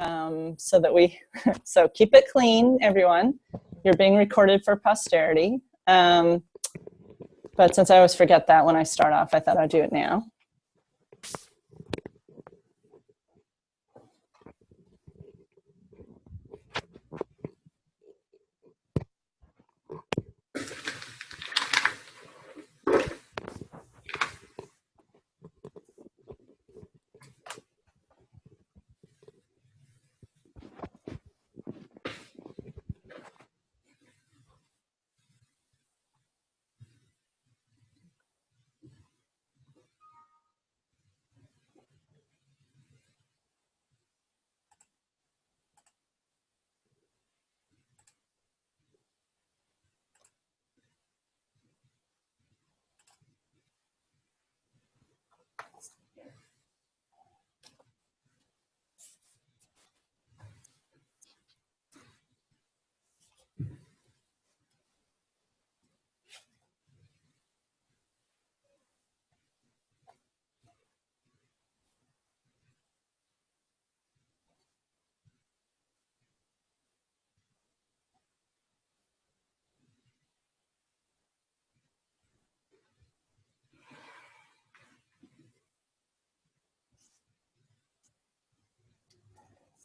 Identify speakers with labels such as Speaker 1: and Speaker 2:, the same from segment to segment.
Speaker 1: so that so keep it clean, everyone. You're being recorded for posterity. But since I always forget that when I start off, I thought I'd do it now.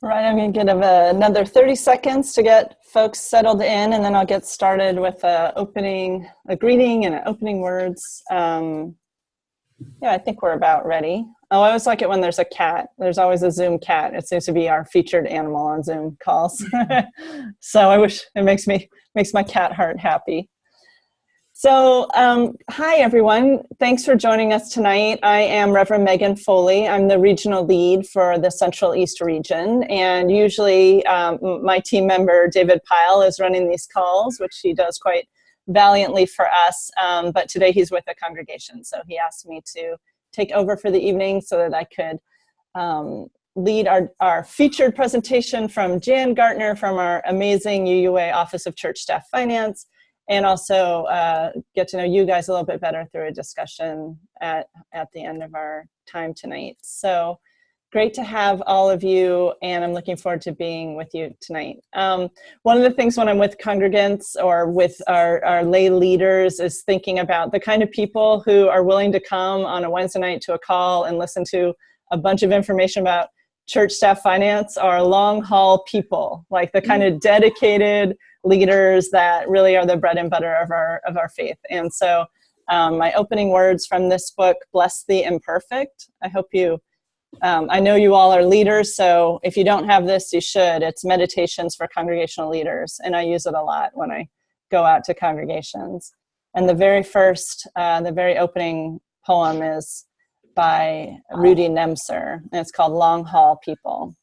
Speaker 1: All right, I'm going to give another 30 seconds to get folks settled in, and then I'll get started with a greeting and opening words. Yeah, I think we're about ready. Oh, I always like it when there's a cat. There's always a Zoom cat. It seems to be our featured animal on Zoom calls. So I wish it makes my cat heart happy. So, hi everyone. Thanks for joining us tonight. I am Reverend Megan Foley. I'm the regional lead for the Central East region, and usually my team member David Pyle is running these calls, which he does quite valiantly for us, but today he's with a congregation, so he asked me to take over for the evening so that I could lead our featured presentation from Jan Gartner from our amazing UUA Office of Church Staff Finance, and also get to know you guys a little bit better through a discussion at the end of our time tonight. So great to have all of you, and I'm looking forward to being with you tonight. One of the things when I'm with congregants or with our lay leaders is thinking about the kind of people who are willing to come on a Wednesday night to a call and listen to a bunch of information about church staff finance are long haul people, like the kind of dedicated leaders that really are the bread and butter of our faith. And so my opening words from this book, Bless the Imperfect. I hope I know you all are leaders, so if you don't have this, you should. It's Meditations for Congregational Leaders, and I use it a lot when I go out to congregations. And the very opening poem is by Rudy Nemser, and it's called Long Haul People.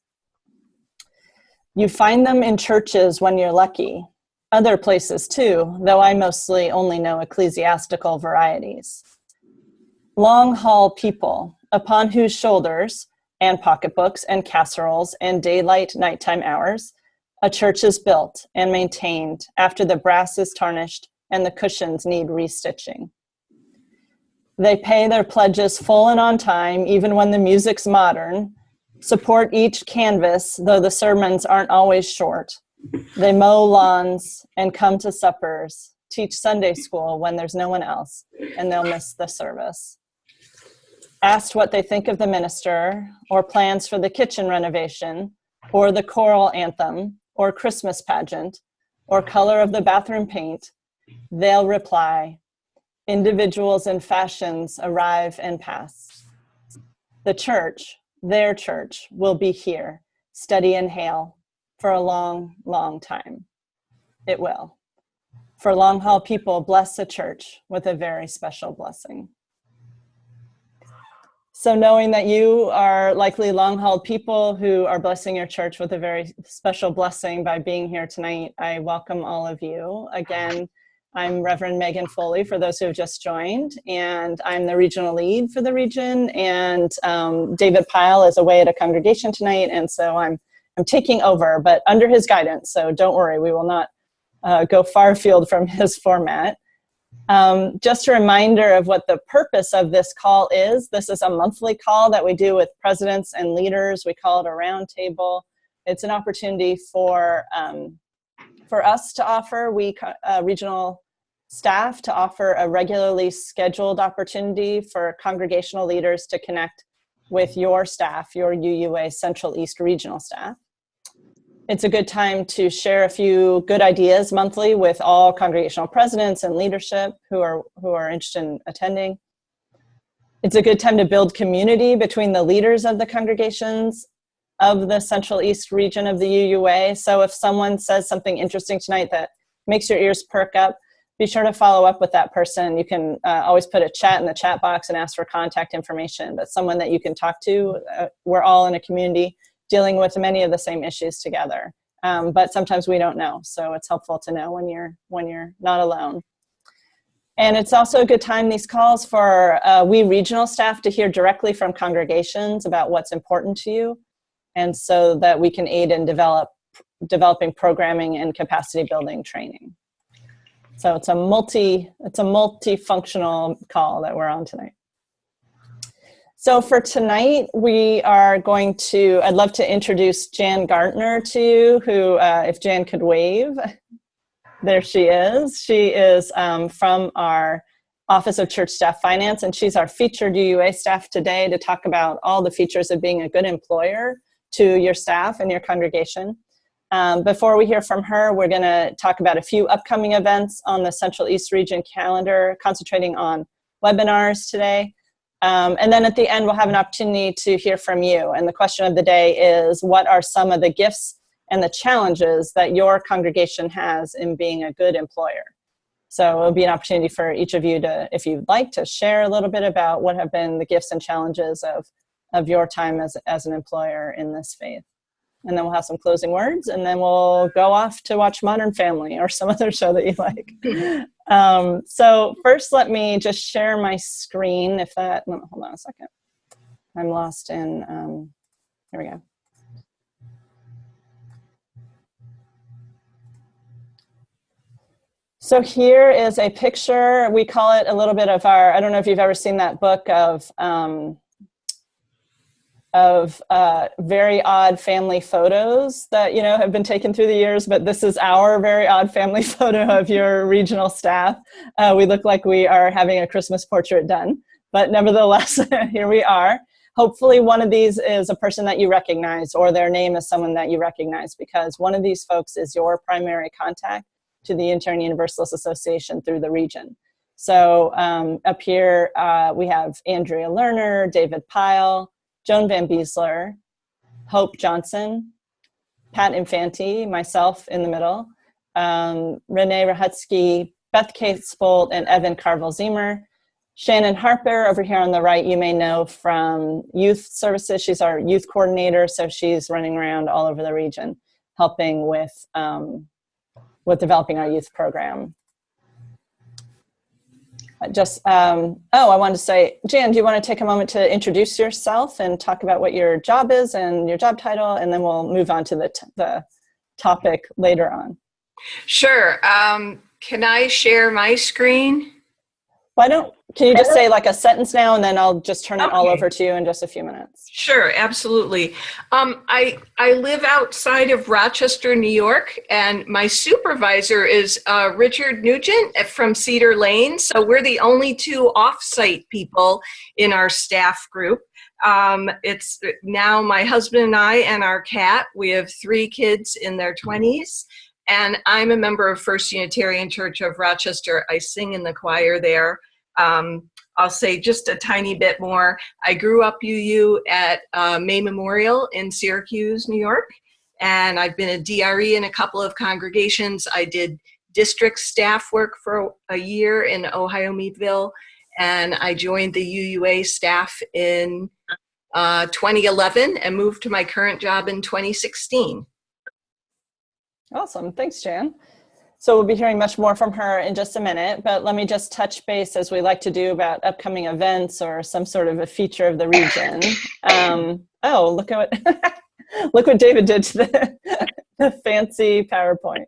Speaker 1: You find them in churches when you're lucky. Other places too, though I mostly only know ecclesiastical varieties. Long haul people, upon whose shoulders, and pocketbooks and casseroles and daylight nighttime hours, a church is built and maintained after the brass is tarnished and the cushions need restitching. They pay their pledges full and on time, even when the music's modern, support each canvas, though the sermons aren't always short. They mow lawns and come to suppers, teach Sunday school when there's no one else, and they'll miss the service. Asked what they think of the minister, or plans for the kitchen renovation, or the choral anthem, or Christmas pageant, or color of the bathroom paint, they'll reply, individuals and fashions arrive and pass. The church, their church, will be here, steady and hale, for a long, long time. It will. For long haul people, bless the church with a very special blessing. So knowing that you are likely long haul people who are blessing your church with a very special blessing by being here tonight, I welcome all of you. Again, I'm Reverend Megan Foley, for those who have just joined, and I'm the regional lead for the region, and David Pyle is away at a congregation tonight, and so I'm taking over, but under his guidance, so don't worry, we will not go far afield from his format. Just a reminder of what the purpose of this call is. This is a monthly call that we do with presidents and leaders. We call it a roundtable. It's an opportunity for us to offer, regional staff to offer a regularly scheduled opportunity for congregational leaders to connect with your staff, your UUA Central East Regional staff. It's a good time to share a few good ideas monthly with all congregational presidents and leadership who are interested in attending. It's a good time to build community between the leaders of the congregations of the Central East region of the UUA. So if someone says something interesting tonight that makes your ears perk up, be sure to follow up with that person. You can always put a chat in the chat box and ask for contact information, but someone that you can talk to. We're all in a community dealing with many of the same issues together, but sometimes we don't know. So it's helpful to know when you're not alone. And it's also a good time, these calls, for we regional staff to hear directly from congregations about what's important to you, and so that we can aid in developing programming and capacity building training. So it's a multifunctional call that we're on tonight. So for tonight, I'd love to introduce Jan Gartner to you, who, if Jan could wave, there she is. She is from our Office of Church Staff Finance, and she's our featured UUA staff today to talk about all the features of being a good employer to your staff and your congregation. Before we hear from her, we're going to talk about a few upcoming events on the Central East Region calendar, concentrating on webinars today. And then at the end, we'll have an opportunity to hear from you. And the question of the day is, what are some of the gifts and the challenges that your congregation has in being a good employer? So it'll be an opportunity for each of you to, if you'd like, to share a little bit about what have been the gifts and challenges of your time as an employer in this faith. And then we'll have some closing words, and then we'll go off to watch Modern Family or some other show that you like. So first, let me just share my screen. Hold on a second. I'm lost in, here we go. So here is a picture. We call it a little bit of I don't know if you've ever seen that book of very odd family photos that, have been taken through the years, but this is our very odd family photo of your regional staff. We look like we are having a Christmas portrait done, but nevertheless, here we are. Hopefully one of these is a person that you recognize, or their name is someone that you recognize, because one of these folks is your primary contact to the Unitarian Universalist Association through the region. So up here, we have Andrea Lerner, David Pyle, Joan Van Beesler, Hope Johnson, Pat Infanti, myself in the middle, Renee Rahutsky, Beth Casebolt, and Evan Carville-Ziemer. Shannon Harper over here on the right, you may know from youth services. She's our youth coordinator, so she's running around all over the region helping with developing our youth program. I wanted to say, Jan, do you want to take a moment to introduce yourself and talk about what your job is and your job title, and then we'll move on to the topic later on.
Speaker 2: Sure. Can I share my screen?
Speaker 1: Can you just say like a sentence now, and then I'll just turn it all over to you in just a few minutes.
Speaker 2: Sure, absolutely. I live outside of Rochester, New York, and my supervisor is Richard Nugent from Cedar Lane. So we're the only two off-site people in our staff group. It's now my husband and I and our cat. We have 3 kids in their 20s. And I'm a member of First Unitarian Church of Rochester. I sing in the choir there. I'll say just a tiny bit more. I grew up UU at May Memorial in Syracuse, New York, and I've been a DRE in a couple of congregations. I did district staff work for a year in Ohio Meadville, and I joined the UUA staff in 2011 and moved to my current job in 2016.
Speaker 1: Awesome. Thanks, Jan. So we'll be hearing much more from her in just a minute, but let me just touch base, as we like to do, about upcoming events or some sort of a feature of the region. Look what David did to the fancy PowerPoint.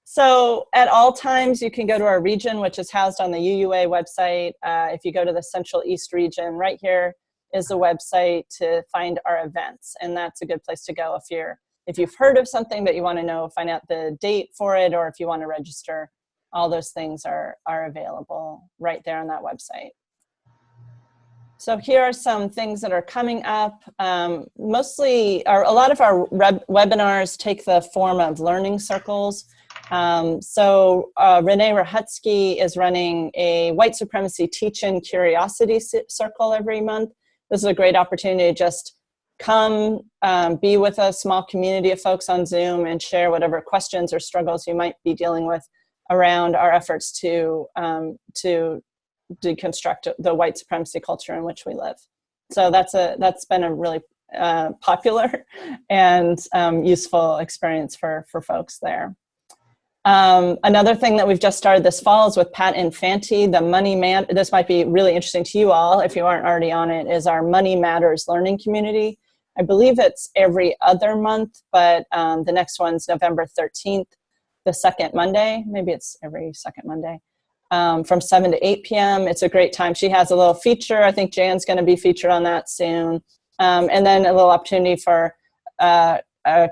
Speaker 1: So at all times, you can go to our region, which is housed on the UUA website. If you go to the Central East region, right here, is the website to find our events. And that's a good place to go if you've heard of something but you want to know, find out the date for it, or if you want to register. All those things are available right there on that website. So here are some things that are coming up. A lot of our webinars take the form of learning circles. So Renee Rahutsky is running a white supremacy teach-in curiosity circle every month. This is a great opportunity to just come, be with a small community of folks on Zoom and share whatever questions or struggles you might be dealing with around our efforts to deconstruct the white supremacy culture in which we live. So that's been a really popular and useful experience for folks there. Another thing that we've just started this fall is with Pat Infanti, the Money Man. This might be really interesting to you all if you aren't already on it, is our Money Matters learning community. I believe it's every other month, but the next one's November 13th, the second Monday. Maybe it's every second Monday. From 7 to 8 p.m. It's a great time. She has a little feature. I think Jan's going to be featured on that soon. And then a little opportunity for a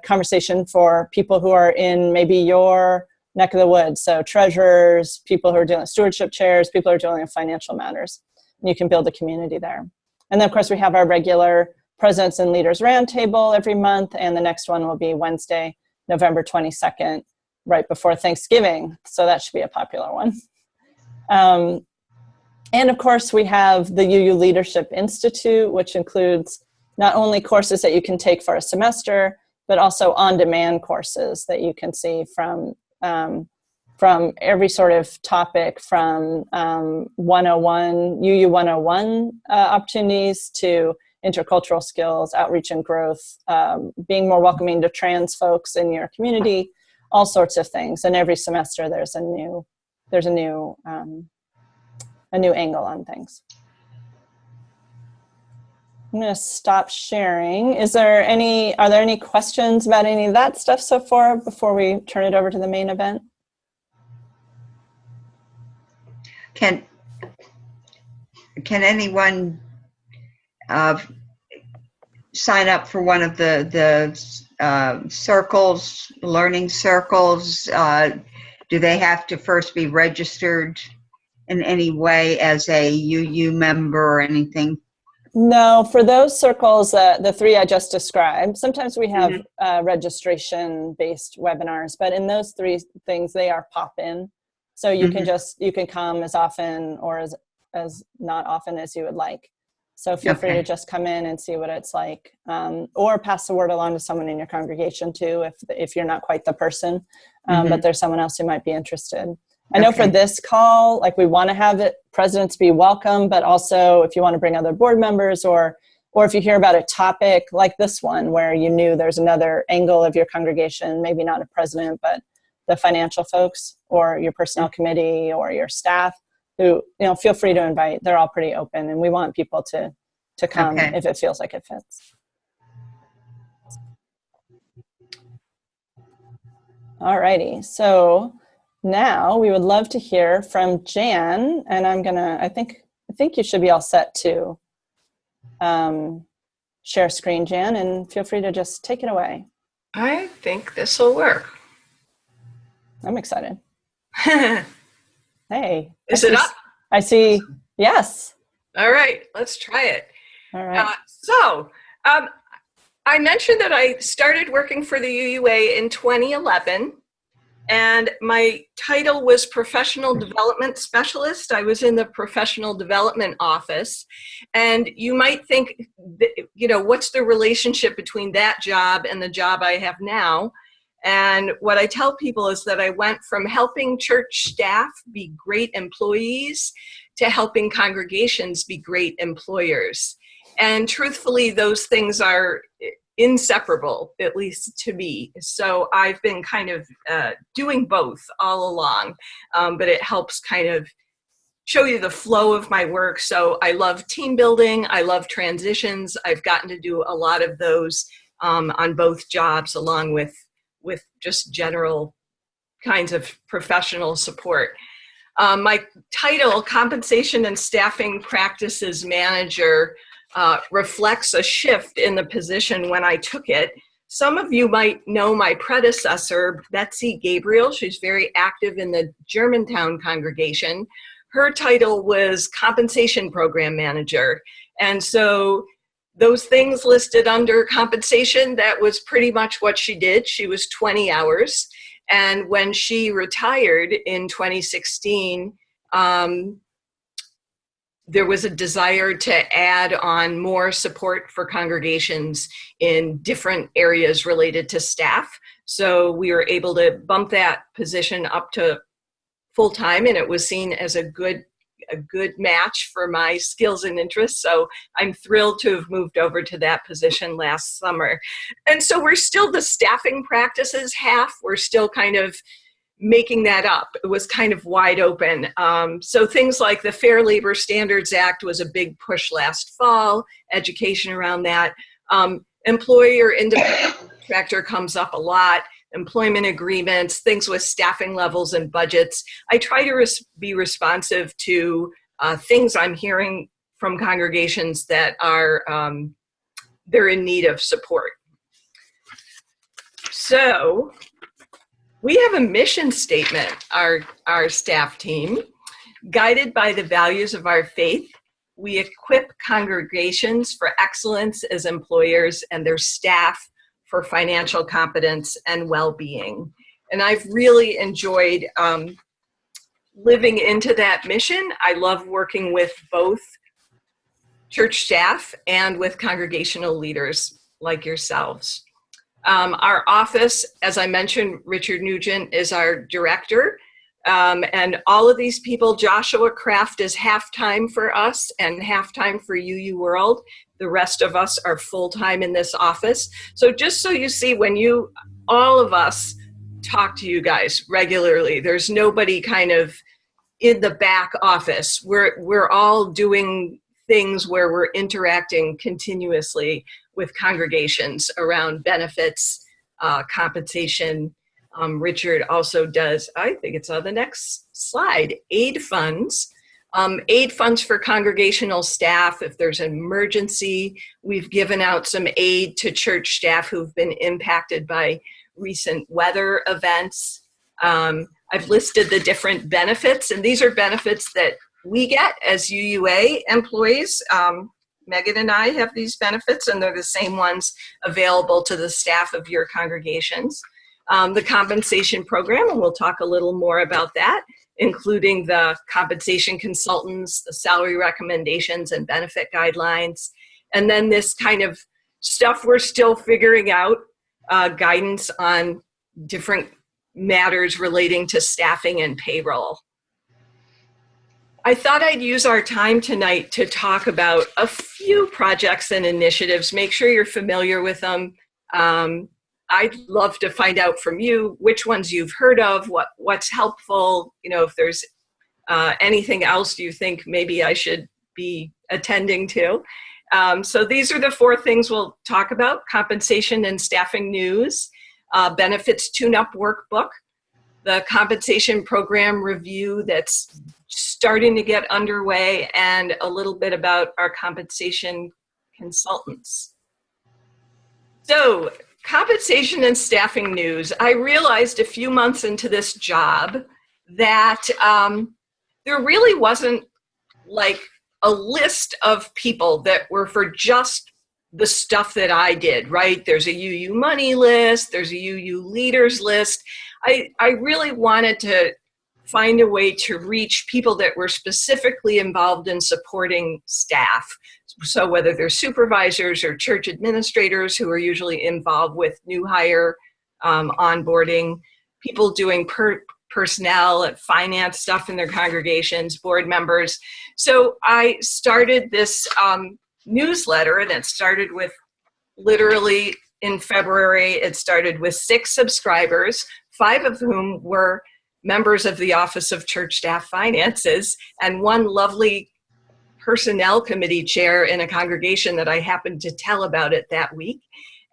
Speaker 1: conversation for people who are in maybe your neck of the woods. So treasurers, people who are dealing with stewardship chairs, people who are dealing with financial matters. And you can build a community there. And then, of course, we have our regular Presidents and Leaders Roundtable every month. And the next one will be Wednesday, November 22nd, right before Thanksgiving. So that should be a popular one. And of course, we have the UU Leadership Institute, which includes not only courses that you can take for a semester, but also on-demand courses that you can see from every sort of topic, from 101, UU 101 opportunities to intercultural skills, outreach and growth, being more welcoming to trans folks in your community, all sorts of things. And every semester there's a new angle on things. I'm going to stop sharing. Are there any questions about any of that stuff so far before we turn it over to the main event?
Speaker 3: Can anyone sign up for one of the circles, learning circles? Do they have to first be registered in any way as a UU member or anything?
Speaker 1: No, for those circles, the three I just described, sometimes we have registration-based webinars, but in those three things, they are pop-in. So you can come as often or as not often as you would like. So feel free to just come in and see what it's like, or pass the word along to someone in your congregation too, if you're not quite the person, but there's someone else who might be interested. I know for this call, like we want to have presidents be welcome, but also if you want to bring other board members or if you hear about a topic like this one where you knew there's another angle of your congregation, maybe not a president, but the financial folks or your personnel committee or your staff, who, feel free to invite. They're all pretty open, and we want people to come if it feels like it fits. All righty, so now we would love to hear from Jan, and I think you should be all set to share screen, Jan, and feel free to just take it away.
Speaker 2: I think this will work.
Speaker 1: I'm excited. Hey.
Speaker 2: Is it up?
Speaker 1: I see. Yes.
Speaker 2: All right, let's try it.
Speaker 1: All right.
Speaker 2: I mentioned that I started working for the UUA in 2011, and my title was Professional Development Specialist. I was in the Professional Development Office, and you might think, what's the relationship between that job and the job I have now? And what I tell people is that I went from helping church staff be great employees to helping congregations be great employers. And truthfully, those things are inseparable, at least to me. So I've been kind of doing both all along, but it helps kind of show you the flow of my work. So I love team building. I love transitions. I've gotten to do a lot of those on both jobs, along with just general kinds of professional support. My title, Compensation and Staffing Practices Manager, reflects a shift in the position when I took it. Some of you might know my predecessor, Betsy Gabriel. She's very active in the Germantown congregation. Her title was Compensation Program Manager. And so those things listed under compensation, that was pretty much what she did. She was 20 hours. And when she retired in 2016, there was a desire to add on more support for congregations in different areas related to staff. So we were able to bump that position up to full-time, and it was seen as a good match for my skills and interests. So I'm thrilled to have moved over to that position last summer. And so we're still the staffing practices half. We're still kind of making that up. It was kind of wide open. So things like the Fair Labor Standards Act was a big push last fall, education around that. Employer independent contractor comes up a lot, employment agreements, things with staffing levels and budgets. I try to be responsive to things I'm hearing from congregations that are, they're in need of support. So, we have a mission statement, our staff team. Guided by the values of our faith, we equip congregations for excellence as employers and their staff for financial competence and well-being. And I've really enjoyed living into that mission. I love working with both church staff and with congregational leaders like yourselves. Our office, as I mentioned, Richard Nugent is our director. And all of these people, Joshua Kraft is half-time for us and half-time for UU World. The rest of us are full-time in this office. So just so you see, when all of us talk to you guys regularly, there's nobody kind of in the back office. We're all doing things where we're interacting continuously with congregations around benefits, compensation. Richard also does, I think it's on the next slide, aid funds. Aid funds for congregational staff. If there's an emergency, we've given out some aid to church staff who've been impacted by recent weather events. I've listed the different benefits, and these are benefits that we get as UUA employees. Megan and I have these benefits, and they're the same ones available to the staff of your congregations. The compensation program, and we'll talk a little more about that, including the compensation consultants, the salary recommendations and benefit guidelines. And then this kind of stuff we're still figuring out, guidance on different matters relating to staffing and payroll. I thought I'd use our time tonight to talk about a few projects and initiatives. Make sure you're familiar with them. I'd love to find out from you which ones you've heard of, what's helpful, if there's anything else you think maybe I should be attending to. So these are the 4 things we'll talk about: compensation and staffing news, benefits tune-up workbook, the compensation program review that's starting to get underway, and a little bit about our compensation consultants. So, compensation and staffing news. I realized a few months into this job that there really wasn't like a list of people that were for just the stuff that I did, right? There's a UU money list, there's a UU leaders list. I really wanted to find a way to reach people that were specifically involved in supporting staff. So whether they're supervisors or church administrators who are usually involved with new hire onboarding, people doing personnel and finance stuff in their congregations, board members. So I started this newsletter, and it started with, literally in February, it started with 6 subscribers, 5 of whom were members of the Office of Church Staff Finances, and 1 lovely personnel committee chair in a congregation that I happened to tell about it that week.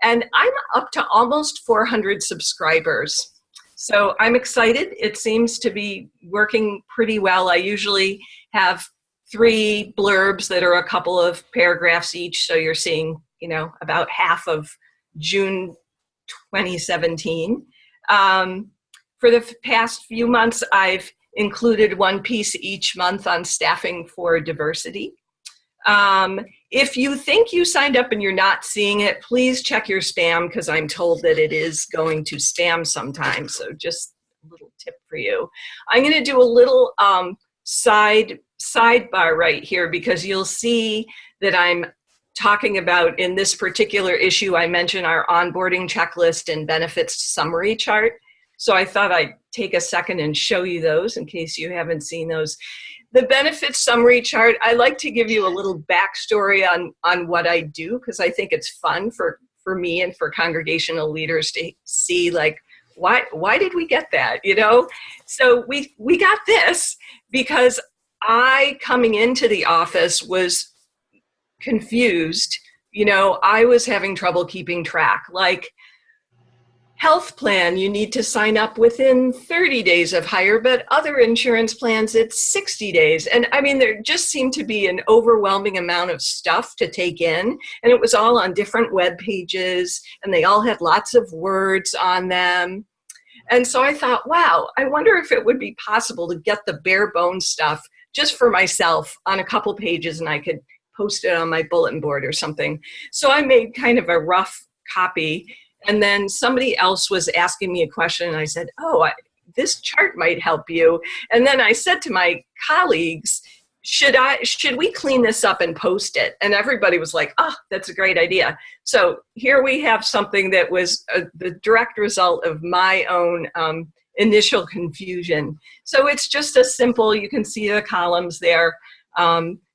Speaker 2: And I'm up to almost 400 subscribers. So I'm excited. It seems to be working pretty well. I usually have 3 blurbs that are a couple of paragraphs each. So you're seeing, about half of June 2017. For the past few months, I've included one piece each month on staffing for diversity. If you think you signed up and you're not seeing it, please check your spam, because I'm told that it is going to spam sometimes. So just a little tip for you. I'm going to do a little sidebar right here, because you'll see that I'm talking about, in this particular issue, I mentioned our onboarding checklist and benefits summary chart. So I thought I'd take a second and show you those in case you haven't seen those. The benefits summary chart, I like to give you a little backstory on what I do, because I think it's fun for me and for congregational leaders to see, like, why did we get that, So we got this because I, coming into the office, was confused. I was having trouble keeping track. Like, health plan, you need to sign up within 30 days of hire, but other insurance plans, it's 60 days. And I mean, there just seemed to be an overwhelming amount of stuff to take in. And it was all on different web pages, and they all had lots of words on them. And so I thought, wow, I wonder if it would be possible to get the bare bones stuff just for myself on a couple pages, and I could post it on my bulletin board or something. So I made kind of a rough copy. And then somebody else was asking me a question, and I said, this chart might help you. And then I said to my colleagues, should we clean this up and post it? And everybody was like, that's a great idea. So here we have something that was the direct result of my own initial confusion. So it's just a simple, you can see the columns there,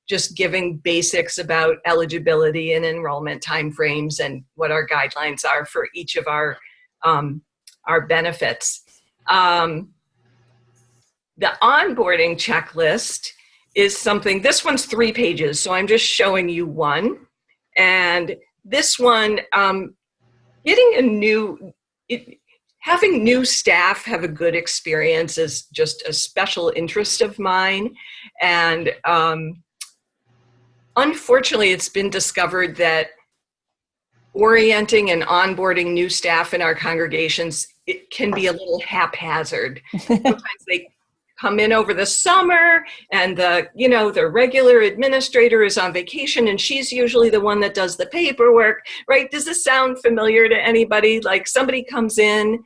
Speaker 2: just giving basics about eligibility and enrollment timeframes and what our guidelines are for each of our benefits. The onboarding checklist is something, this one's 3 pages, so I'm just showing you one. And this one, having new staff have a good experience is just a special interest of mine. And unfortunately, it's been discovered that orienting and onboarding new staff in our congregations, it can be a little haphazard. Sometimes they come in over the summer, and the regular administrator is on vacation, and she's usually the one that does the paperwork, right? Does this sound familiar to anybody? Like, somebody comes in.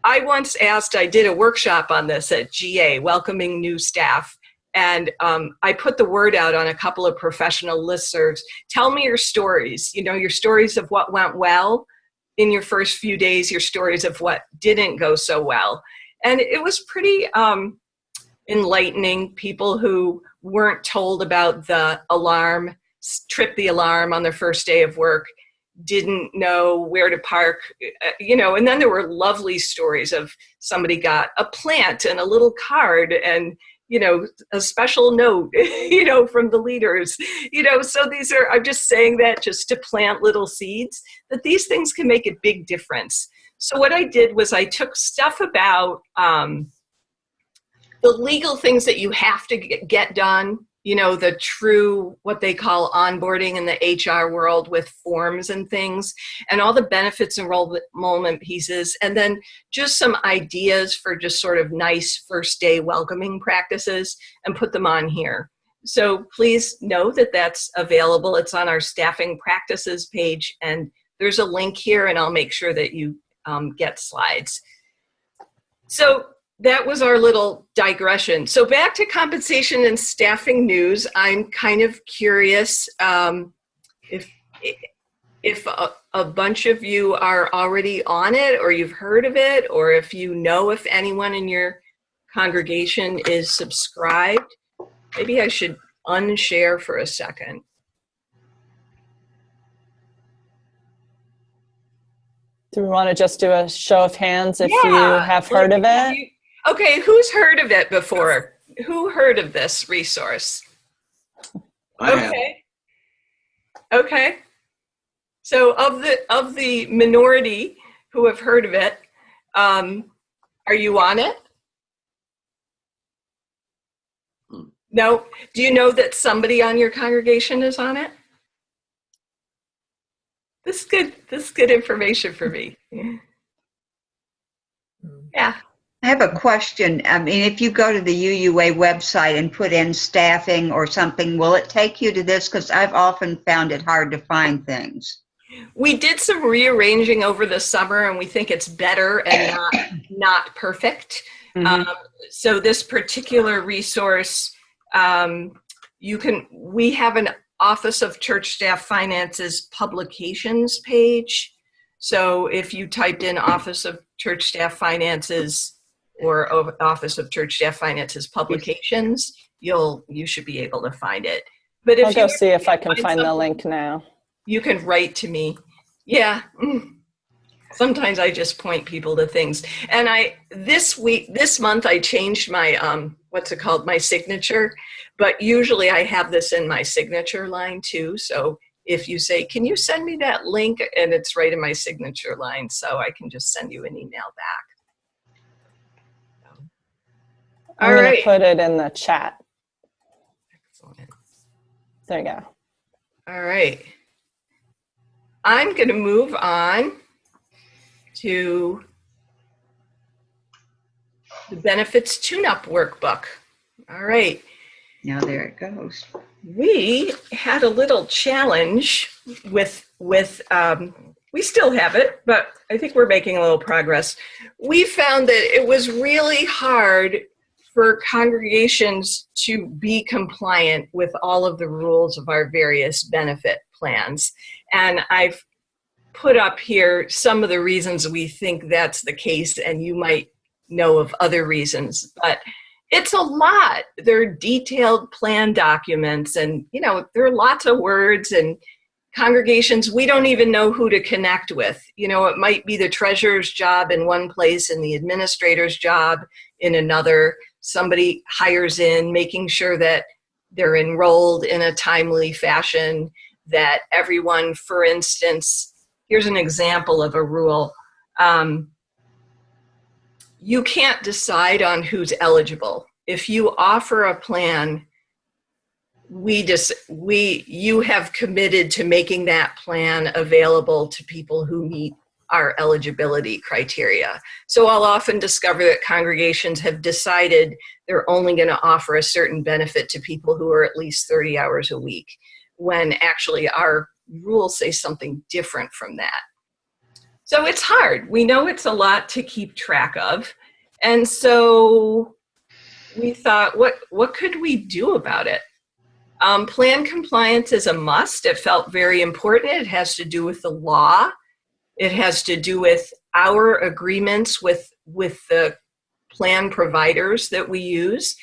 Speaker 2: I once I did a workshop on this at GA, welcoming new staff. And I put the word out on a couple of professional listservs. Tell me your stories, your stories of what went well in your first few days, your stories of what didn't go so well. And it was pretty enlightening. People who weren't told about the alarm, tripped the alarm on their first day of work, didn't know where to park, and then there were lovely stories of somebody got a plant and a little card and a special note, from the leaders, so I'm just saying that just to plant little seeds, that these things can make a big difference. So what I did was I took stuff about the legal things that you have to get done, the true, what they call onboarding in the HR world with forms and things, and all the benefits enrollment pieces, and then just some ideas for just sort of nice first day welcoming practices, and put them on here. So please know that that's available. It's on our staffing practices page, and there's a link here, and I'll make sure that you get slides. So that was our little digression. So back to compensation and staffing news. I'm kind of curious if a bunch of you are already on it, or you've heard of it, or if you know if anyone in your congregation is subscribed. Maybe I should unshare for a second.
Speaker 1: Do we want to just do a show of hands if you have heard of it?
Speaker 2: Okay, who's heard of it before? Who heard of this resource? Okay. So of the minority who have heard of it, are you on it? No. Do you know that somebody on your congregation is on it? This is good. This is good information for me. Yeah.
Speaker 3: I have a question. I mean, if you go to the UUA website and put in staffing or something, will it take you to this? Because I've often found it hard to find things.
Speaker 2: We did some rearranging over the summer, and we think it's better and not perfect.
Speaker 3: Mhm.
Speaker 2: So this particular resource, we have an Office of Church Staff Finances publications page. So if you typed in Office of Church Staff Finances or Office of Church Staff Finances publications, you should be able to find it. But if
Speaker 1: I'll go see if I can find the link now.
Speaker 2: You can write to me. Yeah. Sometimes I just point people to things. And this month I changed my, what's it called? My signature. But usually I have this in my signature line too. So if you say, can you send me that link? And it's right in my signature line. So I can just send you an email back.
Speaker 1: I'm going to put it in the chat.
Speaker 2: Excellent.
Speaker 1: There you go.
Speaker 2: All right. I'm going to move on to the benefits tune-up workbook. All right.
Speaker 3: Now there it goes.
Speaker 2: We had a little challenge with we still have it, but I think we're making a little progress. We found that it was really hard for congregations to be compliant with all of the rules of our various benefit plans. And I've put up here some of the reasons we think that's the case, and you might know of other reasons, but it's a lot. There are detailed plan documents, and there are lots of words, and congregations, we don't even know who to connect with. It might be the treasurer's job in one place and the administrator's job in another. Somebody hires in, making sure that they're enrolled in a timely fashion, that everyone, for instance, here's an example of a rule. You can't decide on who's eligible. If you offer a plan, you have committed to making that plan available to people who meet our eligibility criteria. So I'll often discover that congregations have decided they're only going to offer a certain benefit to people who are at least 30 hours a week, when actually our rules say something different from that. So it's hard. We know it's a lot to keep track of. And so we thought, what could we do about it? Plan compliance is a must. It felt very important. It has to do with the law. It has to do with our agreements with the plan providers that we use.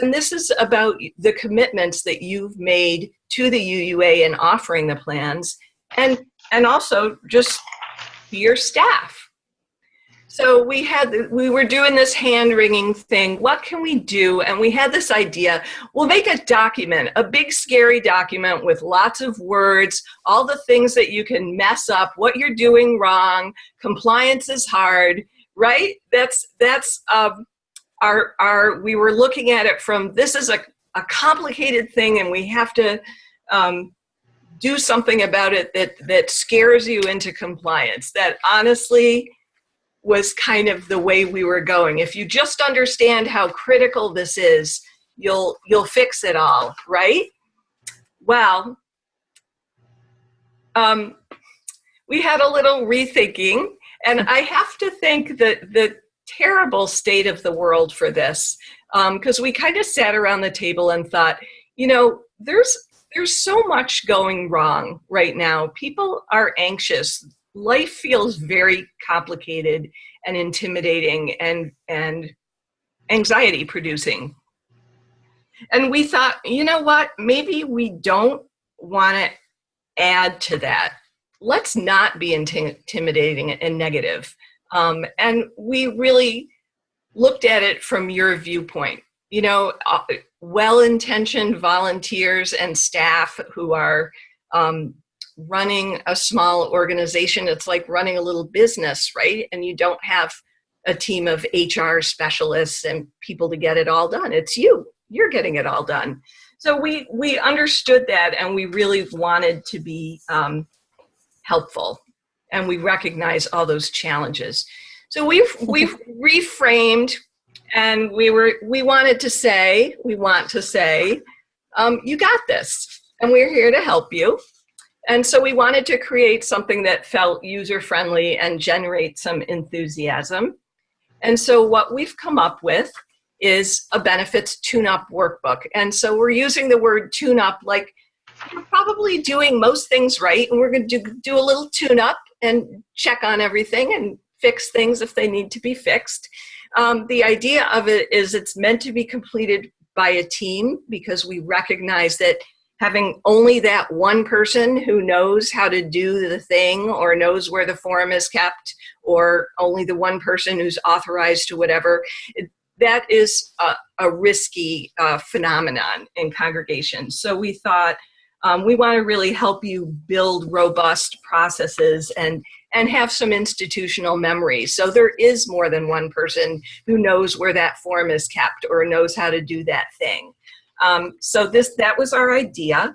Speaker 2: And this is about the commitments that you've made to the UUA in offering the plans, and also just your staff. So we were doing this hand-wringing thing. What can we do? And we had this idea. We'll make a document, a big scary document with lots of words, all the things that you can mess up, what you're doing wrong. Compliance is hard, right? We were looking at it from, this is a complicated thing, and we have to do something about it that scares you into compliance. That honestly was kind of the way we were going. If you just understand how critical this is, you'll fix it all, right? Well, we had a little rethinking, and I have to think that the terrible state of the world for this, because we kind of sat around the table and thought, there's so much going wrong right now. People are anxious. Life feels very complicated and intimidating and anxiety producing. And we thought, you know what, maybe we don't want to add to that. Let's not be intimidating and negative. And we really looked at it from your viewpoint. Well-intentioned volunteers and staff who are running a small organization. It's like running a little business, right? And you don't have a team of HR specialists and people to get it all done. It's you. you're getting it all done. So we understood that, and we really wanted to be helpful, and we recognize all those challenges. So we've reframed, and we want to say, you got this, and we're here to help you. And so we wanted to create something that felt user-friendly and generate some enthusiasm. And so what we've come up with is a benefits tune-up workbook. And so we're using the word tune-up like you're probably doing most things right, and we're going to do a little tune-up and check on everything and fix things if they need to be fixed. The idea of it is it's meant to be completed by a team, because we recognize that having only that one person who knows how to do the thing or knows where the form is kept, or only the one person who's authorized to whatever, that is a risky phenomenon in congregations. So we thought we want to really help you build robust processes and have some institutional memory. So there is more than one person who knows where that form is kept or knows how to do that thing. So that was our idea.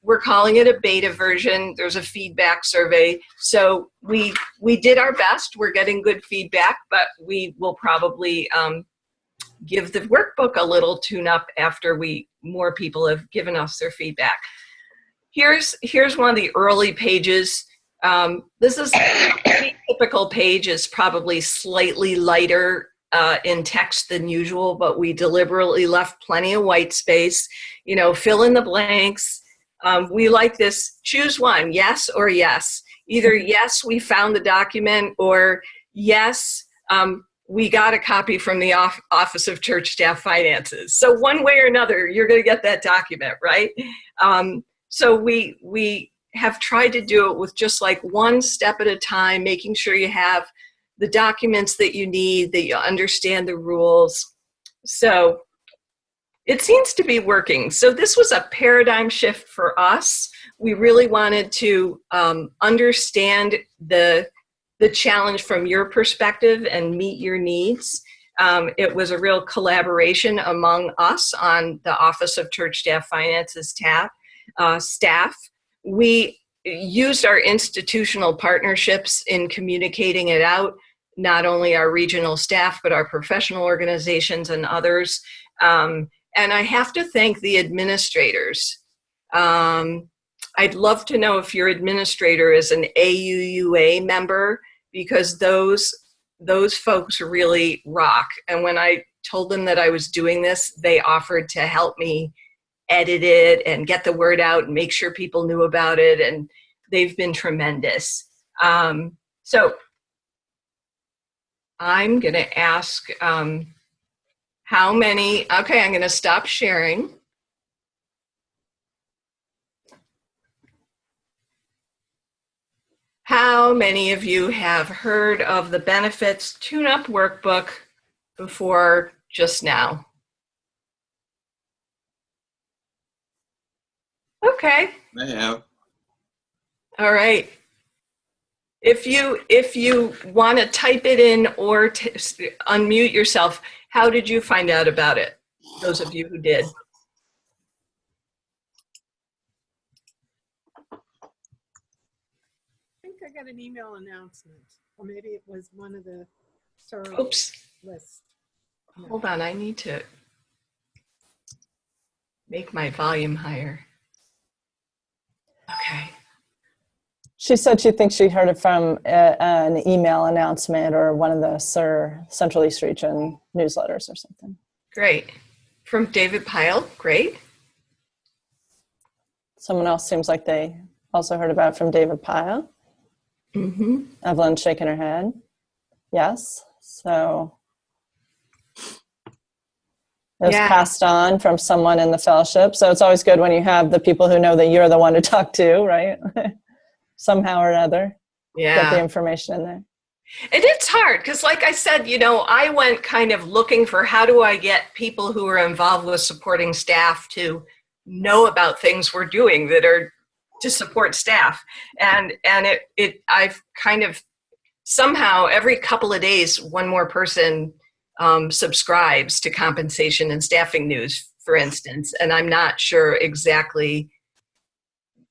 Speaker 2: We're calling it a beta version. There's a feedback survey. So we did our best. We're getting good feedback, but we will probably give the workbook a little tune-up after more people have given us their feedback. Here's one of the early pages. This is a typical page, is probably slightly lighter in text than usual, but we deliberately left plenty of white space. Fill in the blanks. We like this, choose one, yes or yes. Either yes, we found the document, or yes, we got a copy from the Office of Church Staff Finances. So one way or another, you're going to get that document, right? So we have tried to do it with just like one step at a time, making sure you have the documents that you need, that you understand the rules. So it seems to be working. So this was a paradigm shift for us. We really wanted to understand the challenge from your perspective and meet your needs. It was a real collaboration among us on the Office of Church Staff Finances staff. We used our institutional partnerships in communicating it out, not only our regional staff, but our professional organizations and others. And I have to thank the administrators. I'd love to know if your administrator is an AUUA member, because those folks really rock. And when I told them that I was doing this, they offered to help me edit it and get the word out and make sure people knew about it. And they've been tremendous. So I'm going to ask how many, okay, I'm going to stop sharing. How many of you have heard of the Benefits Tune-Up Workbook before just now? Okay.
Speaker 4: I have.
Speaker 2: All right. If you want to type it in or unmute yourself, how did you find out about it? Those of you who did.
Speaker 5: I got an email announcement, or maybe it was one of the
Speaker 2: Oops.
Speaker 5: list. No.
Speaker 2: Hold on, I need to make my volume higher. Okay.
Speaker 1: She said she thinks she heard it from an email announcement or one of the Central East Region newsletters or something.
Speaker 2: Great. From David Pyle, great.
Speaker 1: Someone else seems like they also heard about it from David Pyle.
Speaker 2: Mm-hmm.
Speaker 1: Evelyn's shaking her head. Yes. So it was passed on from someone in the fellowship. So it's always good when you have the people who know that you're the one to talk to, right? Somehow or another. Get the information in there.
Speaker 2: And it's hard because, like I said, I went kind of looking for how do I get people who are involved with supporting staff to know about things we're doing that are to support staff. And I've kind of somehow every couple of days, one more person subscribes to compensation and staffing news, for instance, and I'm not sure exactly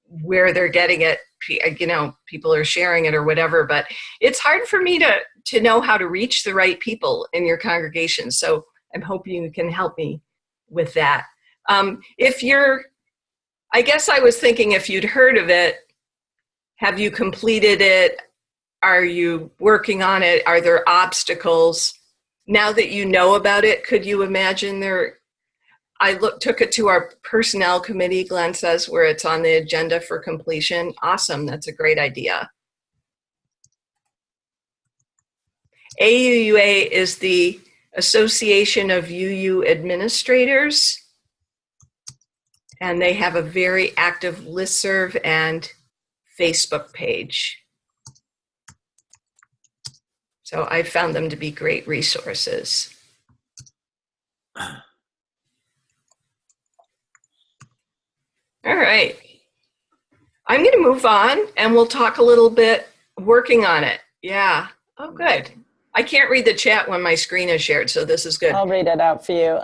Speaker 2: where they're getting it. You know, people are sharing it or whatever, but it's hard for me to know how to reach the right people in your congregation. So I'm hoping you can help me with that. I guess I was thinking if you'd heard of it, have you completed it? Are you working on it? Are there obstacles? Now that you know about it, could you imagine took it to our personnel committee, Glenn says, where it's on the agenda for completion. Awesome, that's a great idea. AUUA is the Association of UU Administrators, and they have a very active listserv and Facebook page. So I found them to be great resources. All right. I'm going to move on and we'll talk a little bit working on it. Yeah. Oh, good. I can't read the chat when my screen is shared, so this is good.
Speaker 1: I'll read it out for you.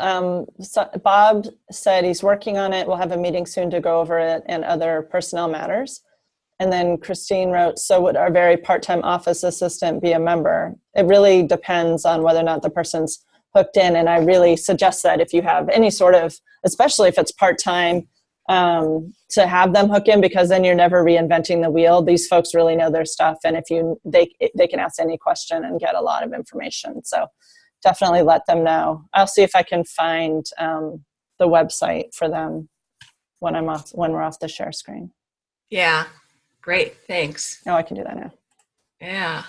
Speaker 1: So Bob said he's working on it. We'll have a meeting soon to go over it and other personnel matters. And then Christine wrote, so would our very part-time office assistant be a member? It really depends on whether or not the person's hooked in. And I really suggest that if you have any sort of, especially if it's part-time, to have them hook in, because then you're never reinventing the wheel. These folks really know their stuff, and if they can ask any question and get a lot of information. So definitely let them know. I'll see if I can find the website for them when we're off the share screen.
Speaker 2: Yeah, great, thanks.
Speaker 1: Oh, I can do that now.
Speaker 2: Yeah.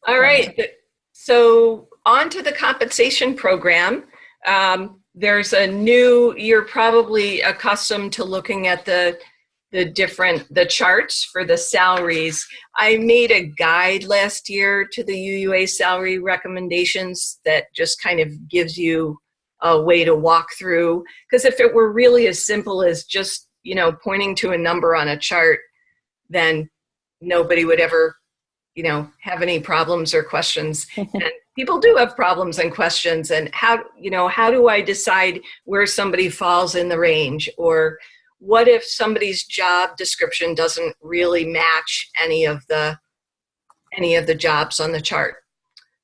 Speaker 2: All right. So on to the compensation program. There's you're probably accustomed to looking at the charts for the salaries. I made a guide last year to the UUA salary recommendations that just kind of gives you a way to walk through. Because if it were really as simple as just, pointing to a number on a chart, then nobody would ever, have any problems or questions. And people do have problems and questions, and how do I decide where somebody falls in the range? Or what if somebody's job description doesn't really match any of the jobs on the chart?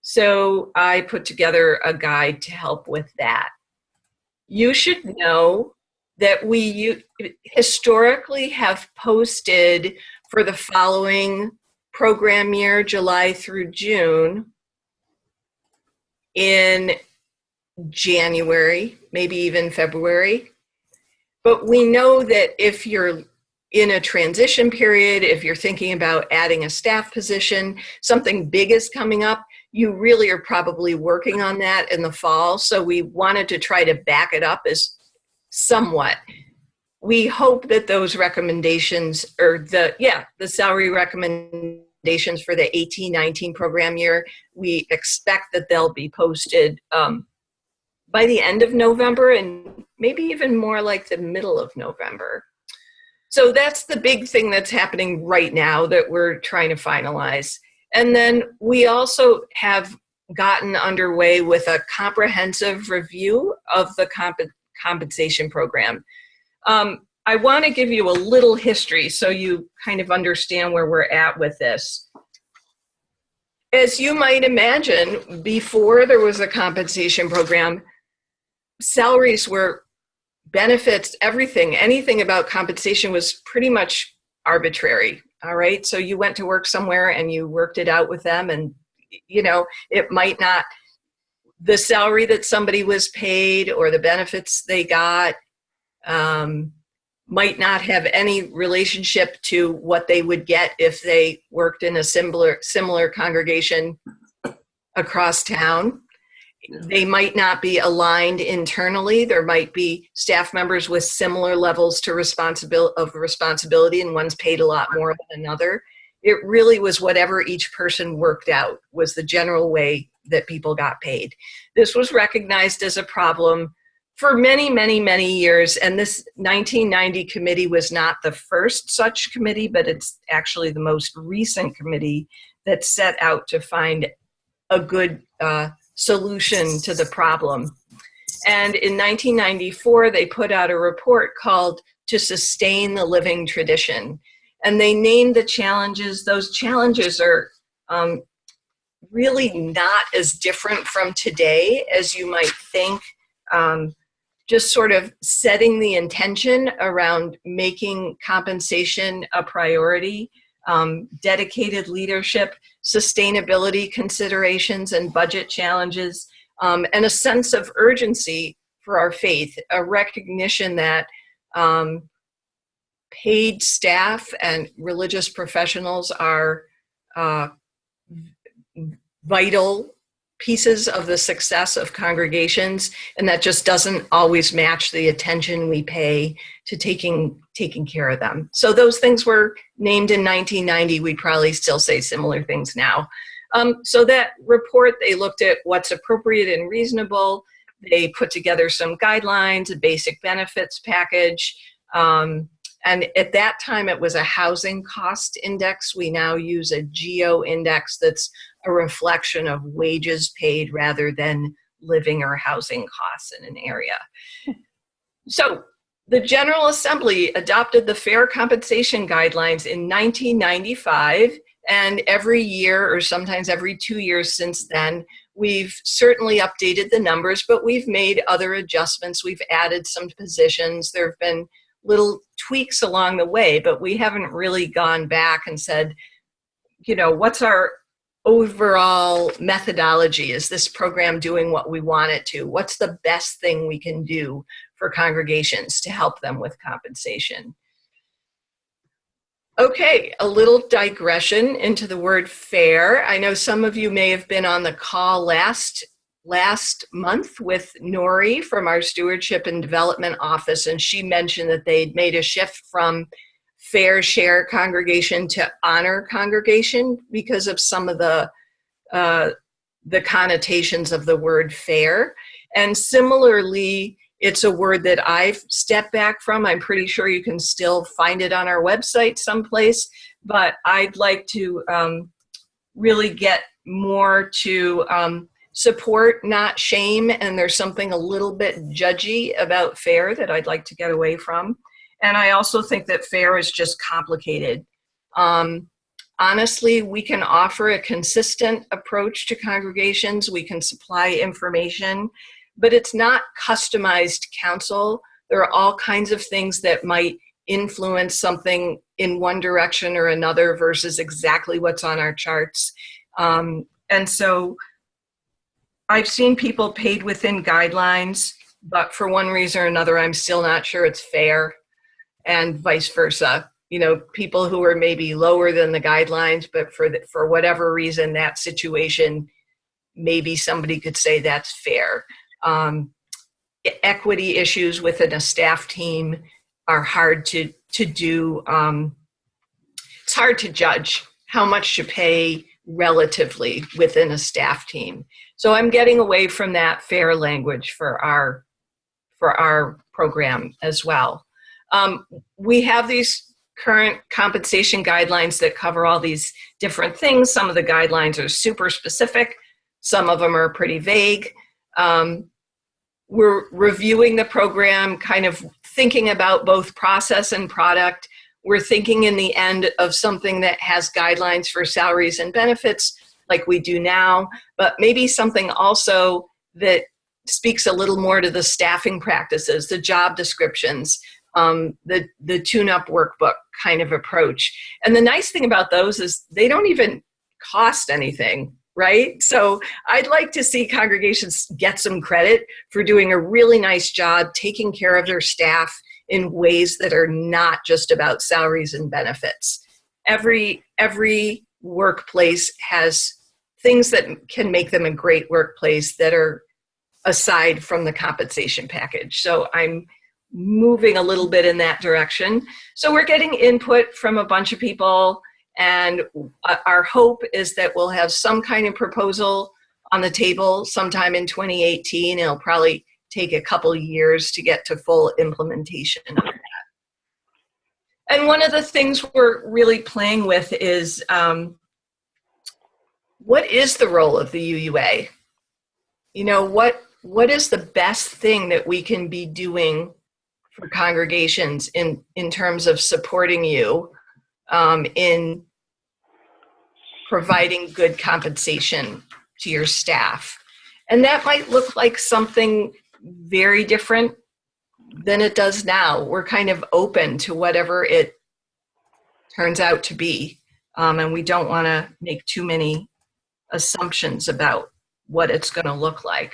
Speaker 2: So I put together a guide to help with that. You should know that we historically have posted for the following program year, July through June, in January, maybe even February. But we know that if you're in a transition period, if you're thinking about adding a staff position, something big is coming up, you really are probably working on that in the fall. So we wanted to try to back it up as somewhat. We hope that those recommendations, or the salary recommendations for the 18-19 program year, we expect that they'll be posted by the end of November, and maybe even more like the middle of November. So that's the big thing that's happening right now that we're trying to finalize. And then we also have gotten underway with a comprehensive review of the compensation program. I want to give you a little history so you kind of understand where we're at with this. As you might imagine, before there was a compensation program, salaries were benefits, anything about compensation was pretty much arbitrary. All right. So you went to work somewhere and you worked it out with them, and, it might not, the salary that somebody was paid or the benefits they got might not have any relationship to what they would get if they worked in a similar congregation across town. They might not be aligned internally. There might be staff members with similar levels to responsibility, and one's paid a lot more than another. It really was whatever each person worked out was the general way that people got paid. This was recognized as a problem for many, many, many years, and this 1990 committee was not the first such committee, but it's actually the most recent committee that set out to find a good solution to the problem. And in 1994, they put out a report called To Sustain the Living Tradition. And they named the challenges. Those challenges are really not as different from today as you might think. Just sort of setting the intention around making compensation a priority, dedicated leadership, sustainability considerations and budget challenges, and a sense of urgency for our faith, a recognition that paid staff and religious professionals are vital pieces of the success of congregations, and that just doesn't always match the attention we pay to taking care of them. So those things were named in 1990. We'd probably still say similar things now. So that report, they looked at what's appropriate and reasonable. They put together some guidelines, a basic benefits package. And at that time, it was a housing cost index. We now use a GEO index that's a reflection of wages paid rather than living or housing costs in an area. So the General Assembly adopted the Fair Compensation Guidelines in 1995, and every year or sometimes every 2 years since then, we've certainly updated the numbers, but we've made other adjustments. We've added some positions. There have been little tweaks along the way, but we haven't really gone back and said, you know, what's our overall methodology? Is this program doing what we want it to? What's the best thing we can do for congregations to help them with compensation? Okay, a little digression into the word fair. I know some of you may have been on the call last month with Nori from our Stewardship and Development Office, and she mentioned that they'd made a shift from fair share congregation to honor congregation because of some of the connotations of the word fair. And similarly, it's a word that I've stepped back from. I'm pretty sure you can still find it on our website someplace, but I'd like to really get more to support, not shame, and there's something a little bit judgy about fair that I'd like to get away from. And I also think that fair is just complicated. Honestly, we can offer a consistent approach to congregations. We can supply information, but it's not customized counsel. There are all kinds of things that might influence something in one direction or another versus exactly what's on our charts. And so I've seen people paid within guidelines, but for one reason or another, I'm still not sure it's fair, and vice versa. You know, people who are maybe lower than the guidelines, but for whatever reason, that situation, maybe somebody could say that's fair. Equity issues within a staff team are hard to do. It's hard to judge how much to pay relatively within a staff team. So I'm getting away from that fair language for our program as well. We have these current compensation guidelines that cover all these different things. Some of the guidelines are super specific. Some of them are pretty vague. We're reviewing the program, kind of thinking about both process and product. We're thinking in the end of something that has guidelines for salaries and benefits like we do now, but maybe something also that speaks a little more to the staffing practices, the job descriptions, the tune-up workbook kind of approach. And the nice thing about those is they don't even cost anything, right? So I'd like to see congregations get some credit for doing a really nice job taking care of their staff in ways that are not just about salaries and benefits. Every workplace has things that can make them a great workplace that are aside from the compensation package. So I'm moving a little bit in that direction. So we're getting input from a bunch of people, and our hope is that we'll have some kind of proposal on the table sometime in 2018. It'll probably take a couple of years to get to full implementation of that. And one of the things we're really playing with is what is the role of the UUA? what is the best thing that we can be doing for congregations in terms of supporting you in providing good compensation to your staff. And that might look like something very different than it does now. We're kind of open to whatever it turns out to be. And we don't want to make too many assumptions about what it's going to look like.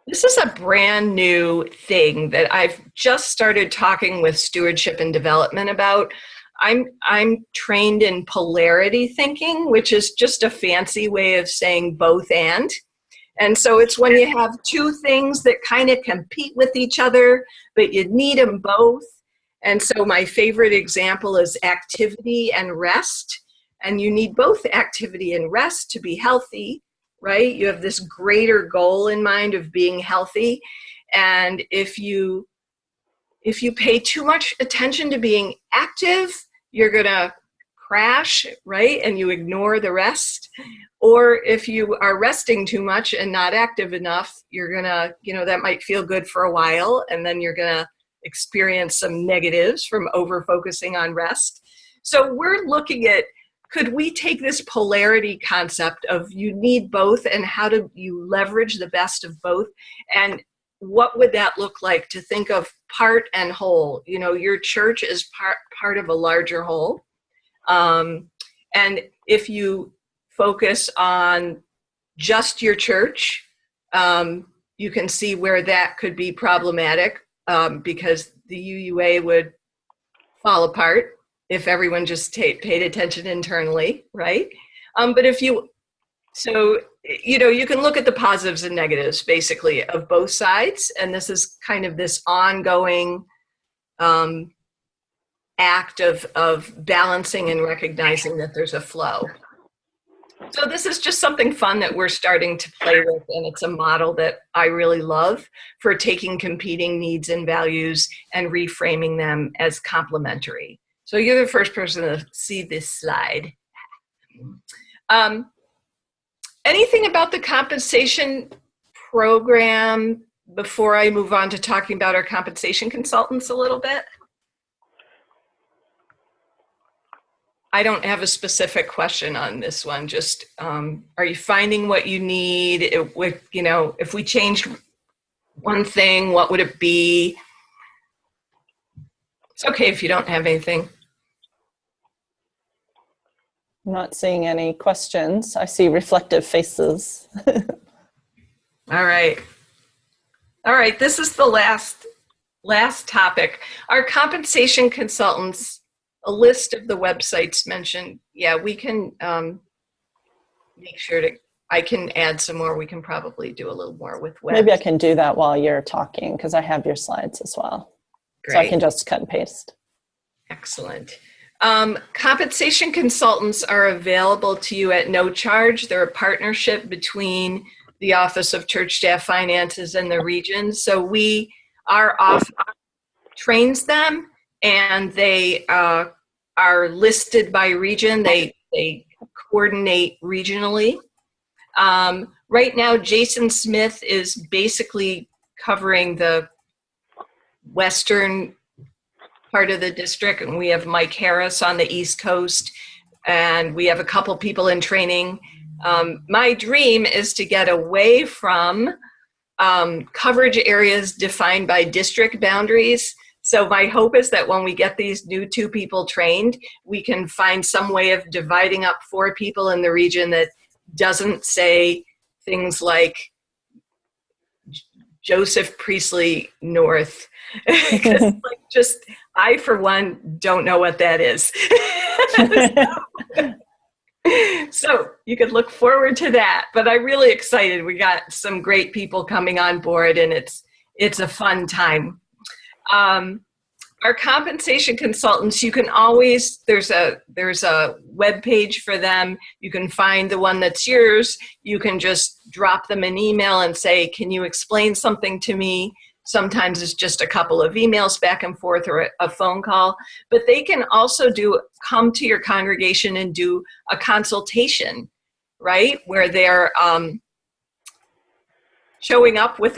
Speaker 2: This is a brand new thing that I've just started talking with stewardship and development about. I'm trained in polarity thinking, which is just a fancy way of saying both and. And so it's when you have two things that kind of compete with each other, but you need them both. And so my favorite example is activity and rest. And you need both activity and rest to be healthy, right? You have this greater goal in mind of being healthy. And if you pay too much attention to being active, you're going to crash, right? And you ignore the rest. Or if you are resting too much and not active enough, you're going to, that might feel good for a while. And then you're going to experience some negatives from over focusing on rest. So we're looking at, could we take this polarity concept of you need both and how do you leverage the best of both? And what would that look like to think of part and whole? Your church is part of a larger whole. And if you focus on just your church, you can see where that could be problematic because the UUA would fall apart if everyone just paid attention internally, right? But if you can look at the positives and negatives, basically, of both sides. And this is kind of this ongoing act of balancing and recognizing that there's a flow. So this is just something fun that we're starting to play with, and it's a model that I really love for taking competing needs and values and reframing them as complementary. So you're the first person to see this slide. Anything about the compensation program before I move on to talking about our compensation consultants a little bit? I don't have a specific question on this one. Just, are you finding what you need? If we changed one thing, what would it be? It's okay if you don't have anything.
Speaker 1: I'm not seeing any questions. I see reflective faces.
Speaker 2: All right. This is the last topic. Our compensation consultants, a list of the websites mentioned. Yeah, we can make sure I can add some more. We can probably do a little more with web.
Speaker 1: Maybe I can do that while you're talking because I have your slides as well. Great. So I can just cut and paste.
Speaker 2: Excellent. Compensation consultants are available to you at no charge. They're a partnership between the Office of Church Staff Finances and the region. So our office trains them, and they are listed by region. They coordinate regionally. Right now, Jason Smith is basically covering the western part of the district, and we have Mike Harris on the East Coast, and we have a couple people in training. My dream is to get away from coverage areas defined by district boundaries. So my hope is that when we get these new 2 people trained, we can find some way of dividing up 4 people in the region that doesn't say things like Joseph Priestley North. I, for one, don't know what that is. So you could look forward to that. But I'm really excited. We got some great people coming on board, and it's a fun time. Our compensation consultants, you can always, there's a web page for them. You can find the one that's yours. You can just drop them an email and say, can you explain something to me? Sometimes it's just a couple of emails back and forth or a phone call, but they can also come to your congregation and do a consultation. right? Where they're showing up with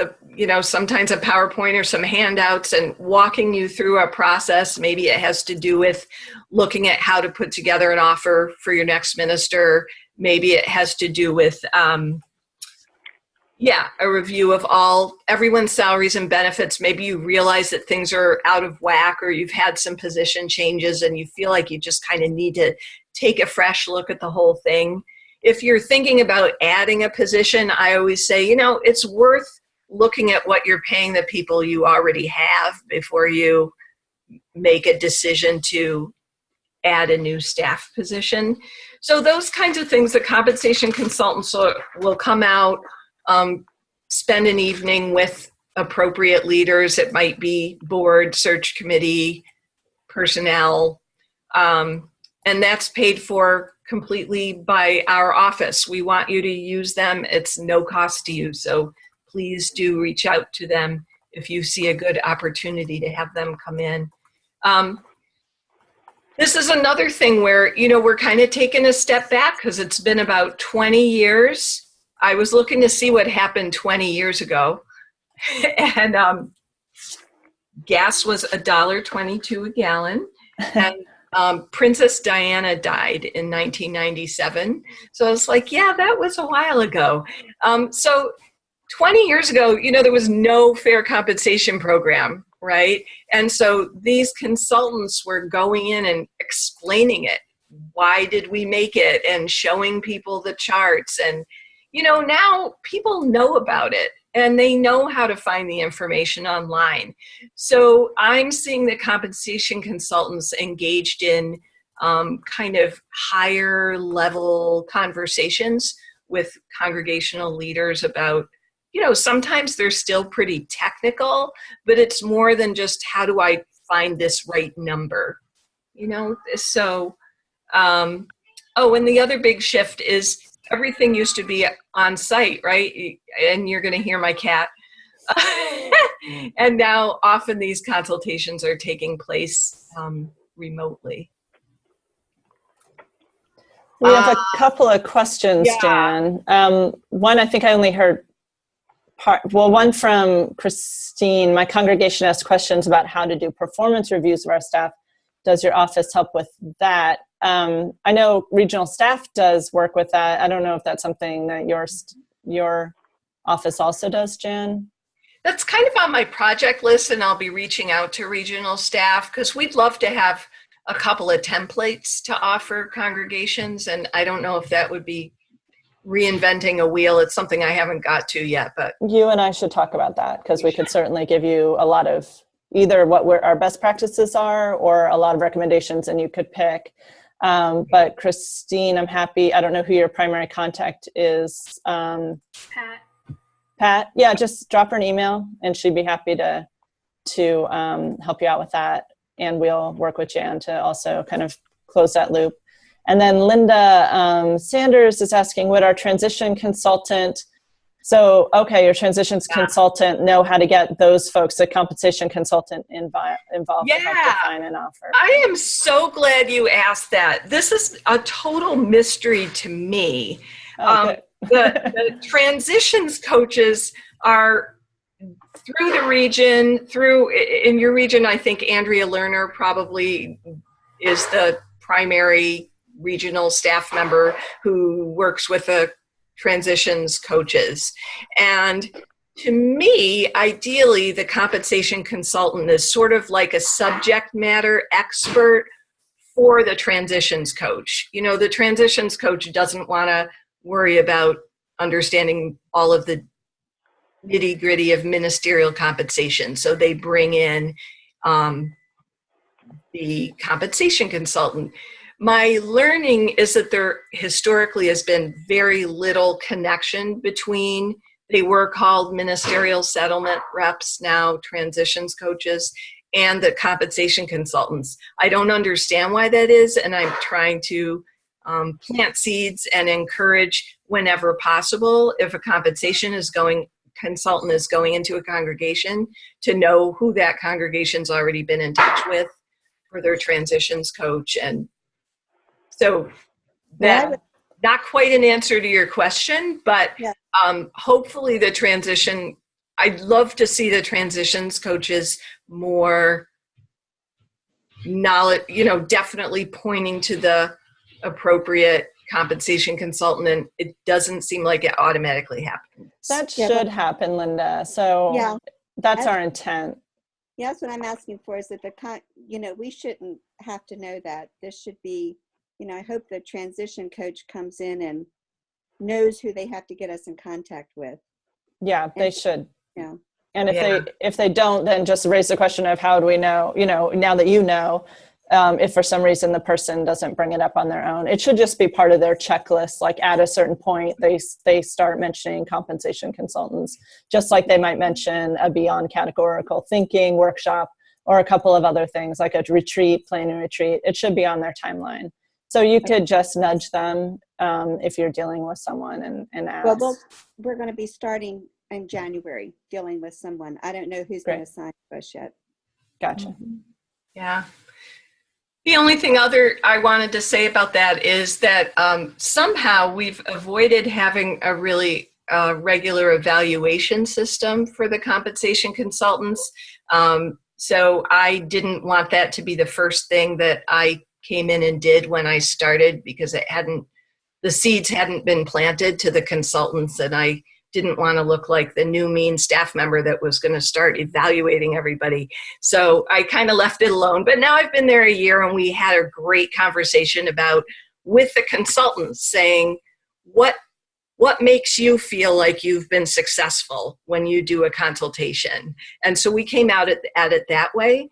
Speaker 2: sometimes a PowerPoint or some handouts and walking you through a process. Maybe it has to do with looking at how to put together an offer for your next minister. Maybe it has to do with, a review of everyone's salaries and benefits. Maybe you realize that things are out of whack, or you've had some position changes and you feel like you just kind of need to take a fresh look at the whole thing. If you're thinking about adding a position, I always say, it's worth looking at what you're paying the people you already have before you make a decision to add a new staff position. So those kinds of things, the compensation consultants will come out, spend an evening with appropriate leaders. It might be board, search committee, personnel, and that's paid for completely by our office. We want you to use them. It's no cost to you. So please do reach out to them if you see a good opportunity to have them come in. This is another thing where, we're kind of taking a step back because it's been about 20 years. I was looking to see what happened 20 years ago. And gas was $1.22 a gallon. And Princess Diana died in 1997. So I was like, yeah, that was a while ago. So 20 years ago, there was no fair compensation program, right? And so these consultants were going in and explaining it. Why did we make it? And showing people the charts. And, now people know about it. And they know how to find the information online. So I'm seeing the compensation consultants engaged in kind of higher level conversations with congregational leaders about, sometimes they're still pretty technical, but it's more than just how do I find this right number, So, and the other big shift is everything used to be on site, right? And you're going to hear my cat. And now often these consultations are taking place remotely.
Speaker 1: We have a couple of questions,
Speaker 2: yeah.
Speaker 1: Jan. One, I think I only heard one from Christine. My congregation asked questions about how to do performance reviews of our staff. Does your office help with that? I know regional staff does work with that. I don't know if that's something that your office also does, Jan?
Speaker 2: That's kind of on my project list, and I'll be reaching out to regional staff because we'd love to have a couple of templates to offer congregations, and I don't know if that would be reinventing a wheel. It's something I haven't got to yet, but
Speaker 1: you and I should talk about that because we could certainly give you a lot of either what our best practices are or a lot of recommendations, and you could pick. But Christine, I'm happy. I don't know who your primary contact is. Pat. Yeah, just drop her an email, and she'd be happy to help you out with that. And we'll work with Jan to also kind of close that loop. And then Linda Sanders is asking, would our transition consultant, your transitions consultant know how to get those folks, the compensation consultant involved to help define an offer?
Speaker 2: I am so glad you asked that. This is a total mystery to me. The transitions coaches are through the region, in your region, I think Andrea Lerner probably is the primary regional staff member who works with the transitions coaches. And to me, ideally, the compensation consultant is sort of like a subject matter expert for the transitions coach. The transitions coach doesn't want to worry about understanding all of the nitty gritty of ministerial compensation. So they bring in the compensation consultant. My learning is that there historically has been very little connection between, they were called ministerial settlement reps, now transitions coaches, and the compensation consultants. I don't understand why that is, and I'm trying to plant seeds and encourage whenever possible, if a consultant is going into a congregation, to know who that congregation's already been in touch with for their transitions coach. And so that not quite an answer to your question, but
Speaker 4: Yeah.
Speaker 2: hopefully the transition, I'd love to see the transitions coaches more knowledge, definitely pointing to the appropriate compensation consultant, and it doesn't seem like it automatically happens.
Speaker 1: That
Speaker 4: Yeah,
Speaker 1: should happen, Linda. So
Speaker 4: Yeah.
Speaker 1: that's our intent.
Speaker 4: Yeah, that's what I'm asking for, is that we shouldn't have to know that. This should be, I hope the transition coach comes in and knows who they have to get us in contact with.
Speaker 1: Yeah, they should.
Speaker 4: Yeah.
Speaker 1: And
Speaker 2: Yeah.
Speaker 1: if they don't, then just raise the question of how do we know, now that if for some reason the person doesn't bring it up on their own. It should just be part of their checklist. Like at a certain point, they start mentioning compensation consultants, just like they might mention a beyond categorical thinking workshop or a couple of other things like a retreat, planning retreat. It should be on their timeline. So you could just nudge them if you're dealing with someone and ask.
Speaker 4: Well, we're going to be starting in January dealing with someone. I don't know who's going to sign to us yet.
Speaker 1: Gotcha.
Speaker 2: Yeah. The only thing I wanted to say about that is that somehow we've avoided having a really regular evaluation system for the compensation consultants. So I didn't want that to be the first thing that I came in and did when I started, because the seeds hadn't been planted to the consultants, and I didn't want to look like the new mean staff member that was going to start evaluating everybody. So I kind of left it alone. But now I've been there a year, and we had a great conversation with the consultants saying, what makes you feel like you've been successful when you do a consultation? And so we came out at it that way.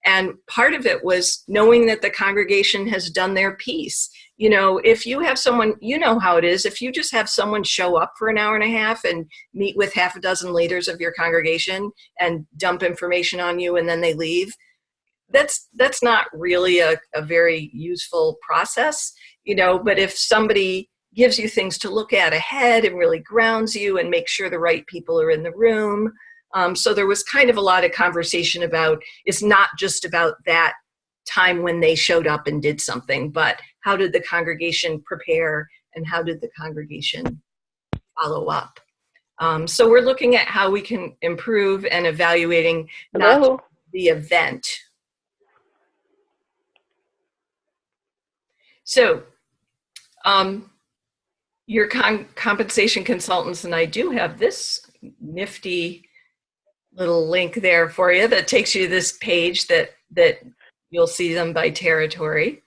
Speaker 2: And part of it was knowing that the congregation has done their piece. If you have someone, how it is, if you just have someone show up for an hour and a half and meet with half a dozen leaders of your congregation and dump information on you and then they leave, that's not really a very useful process, but if somebody gives you things to look at ahead and really grounds you and makes sure the right people are in the room. So there was kind of a lot of conversation about, it's not just about that time when they showed up and did something, but how did the congregation prepare and how did the congregation follow up? So we're looking at how we can improve and evaluating not just the event. So your compensation consultants, and I do have this nifty little link there for you that takes you to this page that you'll see them by territory.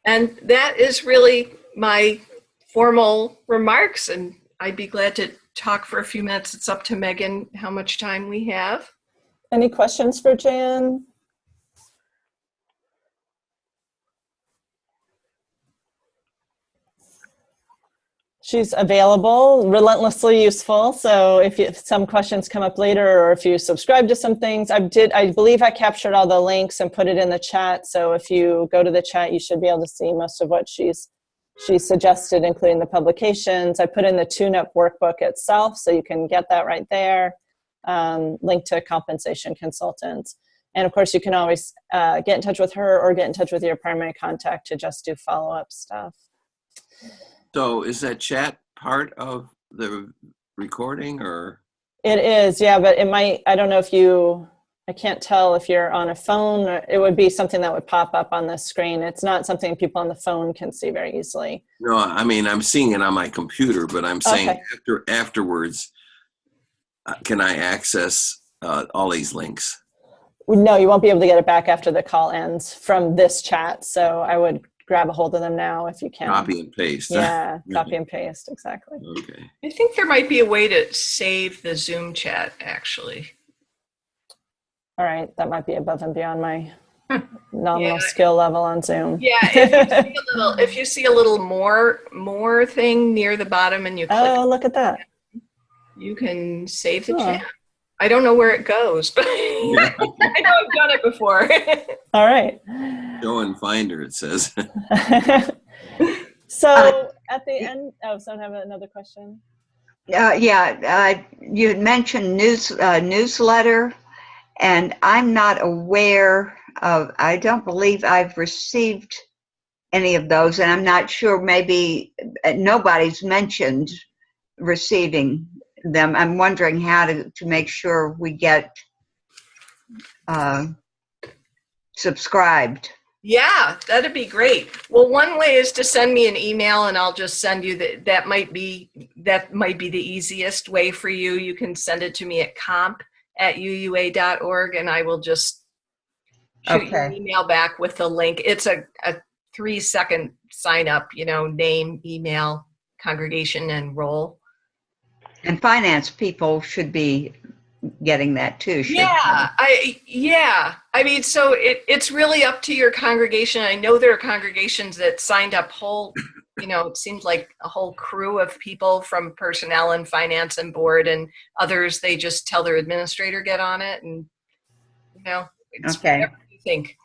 Speaker 2: And that is really my formal remarks, and I'd be glad to talk for a few minutes. It's up to Megan how much time we have.
Speaker 1: Any questions for Jan? She's available, relentlessly useful. So if some questions come up later, or if you subscribe to some things, I believe I captured all the links and put it in the chat. So if you go to the chat, you should be able to see most of what she's suggested, including the publications. I put in the tune-up workbook itself, so you can get that right there. Link to compensation consultants. And of course, you can always get in touch with her or get in touch with your primary contact to just do follow-up stuff.
Speaker 6: So is that chat part of the recording, or?
Speaker 1: It is, yeah, but it might, I don't know I can't tell if you're on a phone, or it would be something that would pop up on the screen. It's not something people on the phone can see very easily.
Speaker 6: No, I mean, I'm seeing it on my computer, but I'm saying
Speaker 1: Okay.
Speaker 6: afterwards, can I access all these links?
Speaker 1: No, you won't be able to get it back after the call ends from this chat. So I would grab a hold of them now if you can.
Speaker 6: Copy and paste.
Speaker 1: Yeah, copy and paste, exactly.
Speaker 6: Okay.
Speaker 2: I think there might be a way to save the Zoom chat, actually.
Speaker 1: All right, that might be above and beyond my nominal skill level on Zoom.
Speaker 2: Yeah, if you see a little more thing near the bottom and you click,
Speaker 1: oh, look at that.
Speaker 2: You can save the chat. I don't know where it goes, but I know I've done it before.
Speaker 1: All right.
Speaker 6: Show and finder, it says.
Speaker 1: So at the end, someone have another question?
Speaker 3: You had mentioned newsletter, and I'm not aware of, I don't believe I've received any of those, and I'm not sure, maybe nobody's mentioned receiving them. I'm wondering how to make sure we get subscribed.
Speaker 2: Yeah, that'd be great. Well, one way is to send me an email and I'll just send you that might be the easiest way for you. You can send it to me at comp@uua.org and I will just shoot you an email back with the link. It's a 3-second sign up, name, email, congregation, and role.
Speaker 3: And finance people should be getting that too.
Speaker 2: I mean, so it's really up to your congregation. I know there are congregations that signed up it seems like a whole crew of people from personnel and finance and board, and others, they just tell their administrator get on it, and it's whatever you think.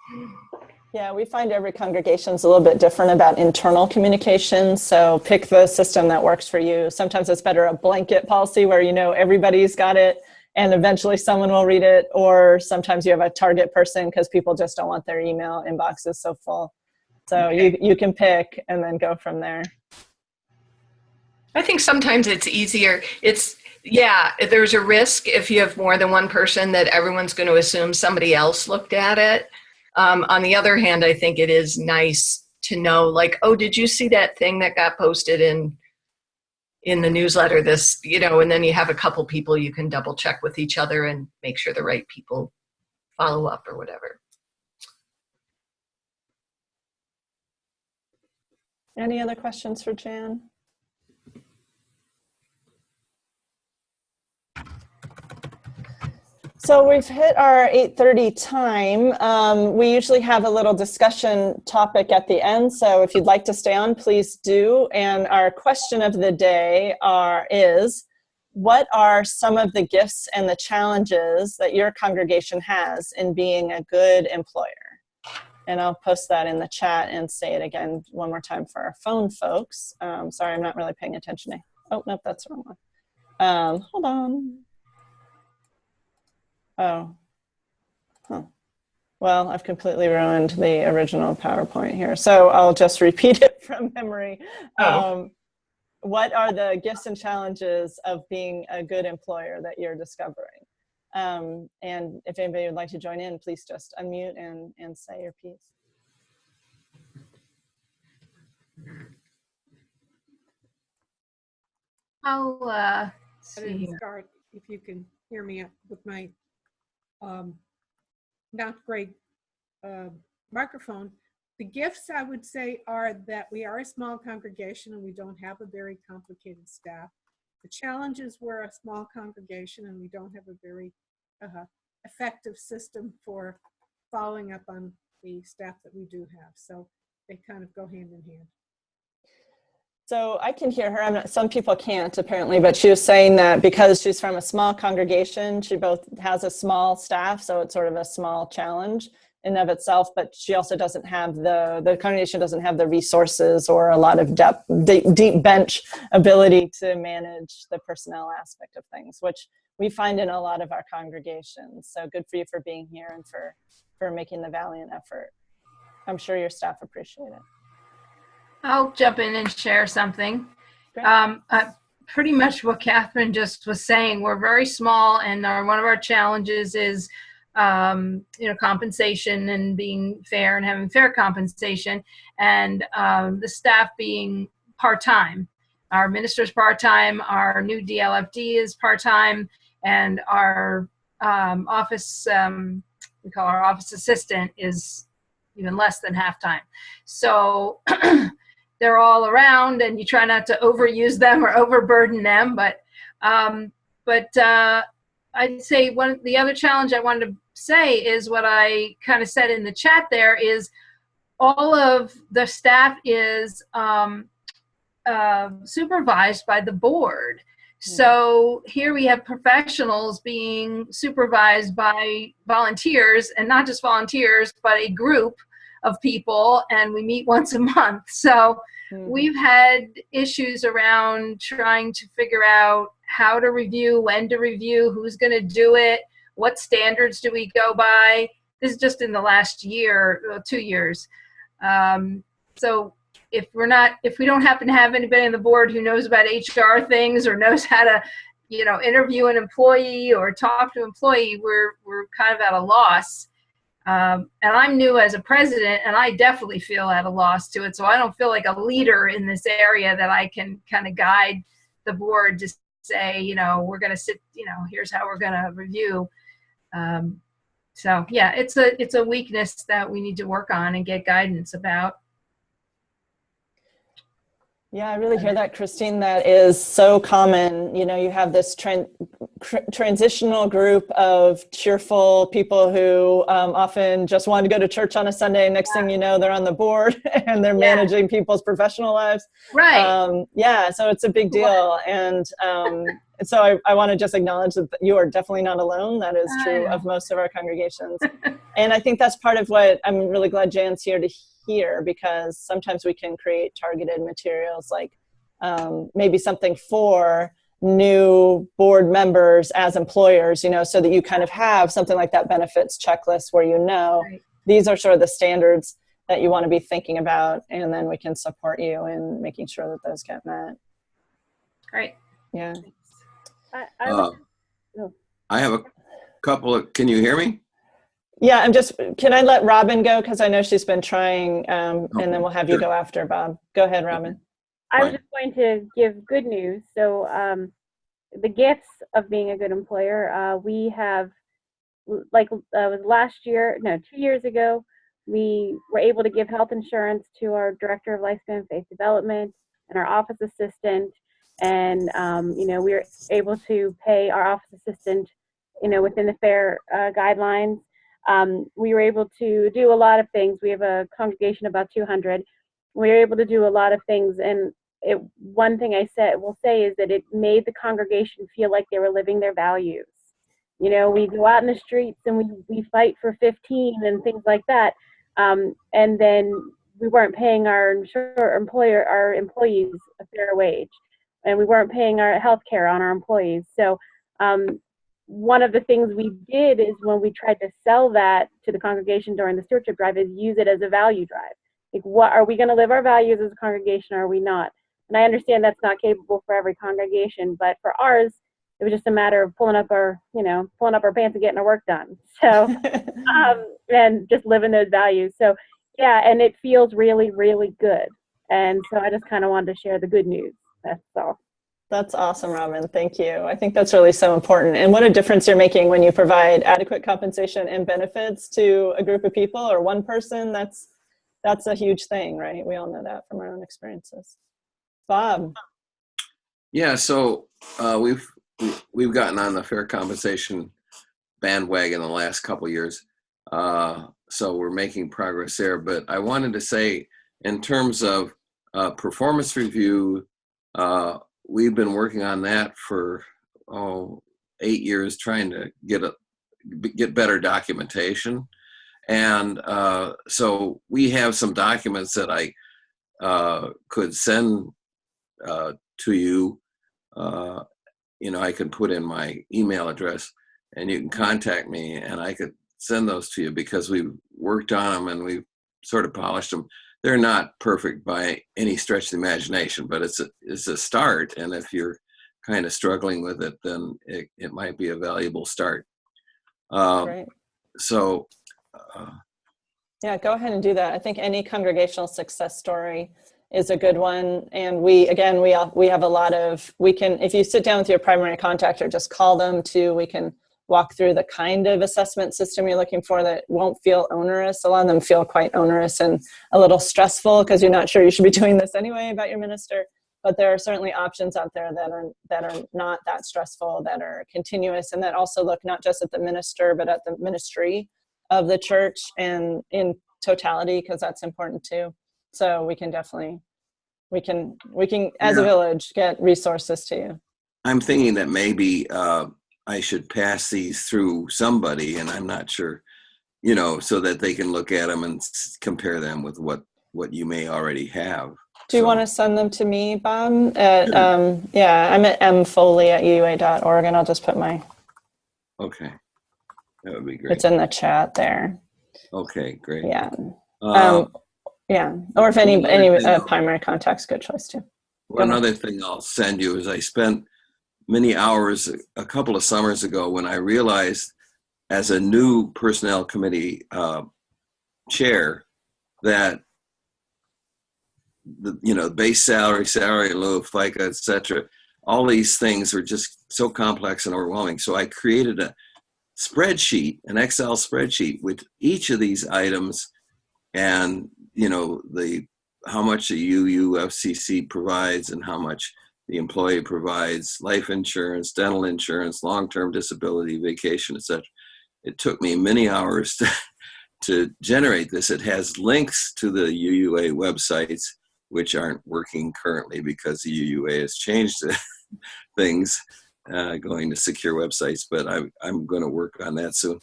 Speaker 1: Yeah, we find every congregation's a little bit different about internal communication. So pick the system that works for you. Sometimes it's better a blanket policy where everybody's got it and eventually someone will read it. Or sometimes you have a target person because people just don't want their email inboxes so full. So you can pick and then go from there.
Speaker 2: I think sometimes it's easier. There's a risk if you have more than one person that everyone's going to assume somebody else looked at it. On the other hand, I think it is nice to know, like, oh, did you see that thing that got posted in the newsletter, and then you have a couple people you can double check with each other and make sure the right people follow up or whatever.
Speaker 1: Any other questions for Jan? So we've hit our 8:30 time. We usually have a little discussion topic at the end. So if you'd like to stay on, please do. And our question of the day is, what are some of the gifts and the challenges that your congregation has in being a good employer? And I'll post that in the chat and say it again one more time for our phone folks. Sorry, I'm not really paying attention. Oh, nope, that's the wrong one. Hold on. Oh, well, I've completely ruined the original PowerPoint here. So I'll just repeat it from memory. What are the gifts and challenges of being a good employer that you're discovering? And if anybody would like to join in, please just unmute and say your piece.
Speaker 5: I'll start if you can hear me with my not great microphone. The gifts, I would say, are that we are a small congregation and we don't have a very complicated staff. The challenges, we're a small congregation and we don't have a very effective system for following up on the staff that we do have. So they kind of go hand in hand.
Speaker 1: So I can hear her. Some people can't apparently, but she was saying that because she's from a small congregation, she both has a small staff, so it's sort of a small challenge in of itself, but she also doesn't have the congregation doesn't have the resources or a lot of deep bench ability to manage the personnel aspect of things, which we find in a lot of our congregations. So good for you for being here and for making the valiant effort. I'm sure your staff appreciate it.
Speaker 7: I'll jump in and share something. Pretty much what Catherine just was saying. We're very small, and one of our challenges is, compensation and being fair and having fair compensation, and the staff being part-time. Our minister's part-time, our new DLFD is part-time, and our office, we call our office assistant, is even less than half-time. So they're all around, and you try not to overuse them or overburden them. But I'd say the other challenge I wanted to say is what I kind of said in the chat there is all of the staff is supervised by the board. So here we have professionals being supervised by volunteers, and not just volunteers, but a group of people, and we meet once a month. So we've had issues around trying to figure out how to review, when to review, who's going to do it, what standards do we go by. This is just in the last year, 2 years. So if we don't happen to have anybody on the board who knows about HR things or knows how to, interview an employee or talk to an employee, we're kind of at a loss. And I'm new as a president, and I definitely feel at a loss to it. So I don't feel like a leader in this area that I can kind of guide the board to say, we're going to sit, here's how we're going to review. So yeah, it's a weakness that we need to work on and get guidance about.
Speaker 1: Yeah, I really hear that, Christine. That is so common. You have this transitional group of cheerful people who often just want to go to church on a Sunday. Next thing you know, they're on the board and they're managing people's professional lives.
Speaker 7: Right.
Speaker 1: So it's a big deal. And so I want to just acknowledge that you are definitely not alone. That is true of most of our congregations. And I think that's part of what I'm really glad Jan's here to hear, because sometimes we can create targeted materials like maybe something for new board members as employers, so that you kind of have something like that benefits checklist where
Speaker 7: right.
Speaker 1: These are sort of the standards that you want to be thinking about, and then we can support you in making sure that those get met.
Speaker 7: Great.
Speaker 1: Yeah.
Speaker 6: I have a couple of, can you hear me?
Speaker 1: Yeah, can I let Robin go? Because I know she's been trying, and then we'll have you go after Bob. Go ahead, Robin.
Speaker 8: I was just going to give good news. So the gifts of being a good employer, we have, last year, 2 years ago, we were able to give health insurance to our director of lifespan faith development and our office assistant. And, we were able to pay our office assistant, within the FAIR guidelines. We were able to do a lot of things. We have a congregation of about 200. We were able to do a lot of things. And one thing will say is that it made the congregation feel like they were living their values. We go out in the streets and we fight for 15 and things like that. And then we weren't paying our employees a fair wage. And we weren't paying our health care on our employees. So one of the things we did is when we tried to sell that to the congregation during the stewardship drive is use it as a value drive. Like, what are we going to live our values as a congregation, or are we not? And I understand that's not capable for every congregation, but for ours, it was just a matter of pulling up our pants and getting our work done. So, and just living those values. So, yeah, and it feels really, really good. And so I just kind of wanted to share the good news. That's all.
Speaker 1: That's awesome, Robin. Thank you. I think that's really so important. And what a difference you're making when you provide adequate compensation and benefits to a group of people or one person. That's a huge thing, right? We all know that from our own experiences. Bob.
Speaker 6: Yeah, so we've gotten on the fair compensation bandwagon the last couple of years. So we're making progress there. But I wanted to say, in terms of performance review, we've been working on that for 8 years, trying to get better documentation. And so we have some documents that I could send to you. I could put in my email address and you can contact me and I could send those to you, because we've worked on them and we've sort of polished them. They're not perfect by any stretch of the imagination, but it's a start. And if you're kind of struggling with it, then it might be a valuable start.
Speaker 1: Great.
Speaker 6: So,
Speaker 1: yeah, go ahead and do that. I think any congregational success story is a good one. And we have a lot of, if you sit down with your primary contact or just call them too, we can walk through the kind of assessment system you're looking for that won't feel onerous. A lot of them feel quite onerous and a little stressful because you're not sure you should be doing this anyway about your minister. But there are certainly options out there that are not that stressful, that are continuous, and that also look not just at the minister, but at the ministry of the church and in totality, because that's important too. So we can as a village get resources to you.
Speaker 6: I'm thinking that maybe I should pass these through somebody, and I'm not sure, so that they can look at them and compare them with what you may already have.
Speaker 1: Do you want to send them to me, Bob? I'm at mfoley@ua.org, and I'll just put my.
Speaker 6: Okay, that would be great.
Speaker 1: It's in the chat there.
Speaker 6: Okay, great.
Speaker 1: Yeah. Yeah, or if any
Speaker 6: One other thing
Speaker 1: primary contact's a good choice too.
Speaker 6: One other thing I'll send you is I spent many hours a couple of summers ago when I realized as a new personnel committee chair that the base salary in lieu of FICA, et cetera, all these things are just so complex and overwhelming. So I created a spreadsheet, an Excel spreadsheet with each of these items and, how much the UUFCC provides and how much the employee provides, life insurance, dental insurance, long-term disability, vacation, et cetera. It took me many hours to generate this. It has links to the UUA websites, which aren't working currently because the UUA has changed things, going to secure websites, but I'm going to work on that soon.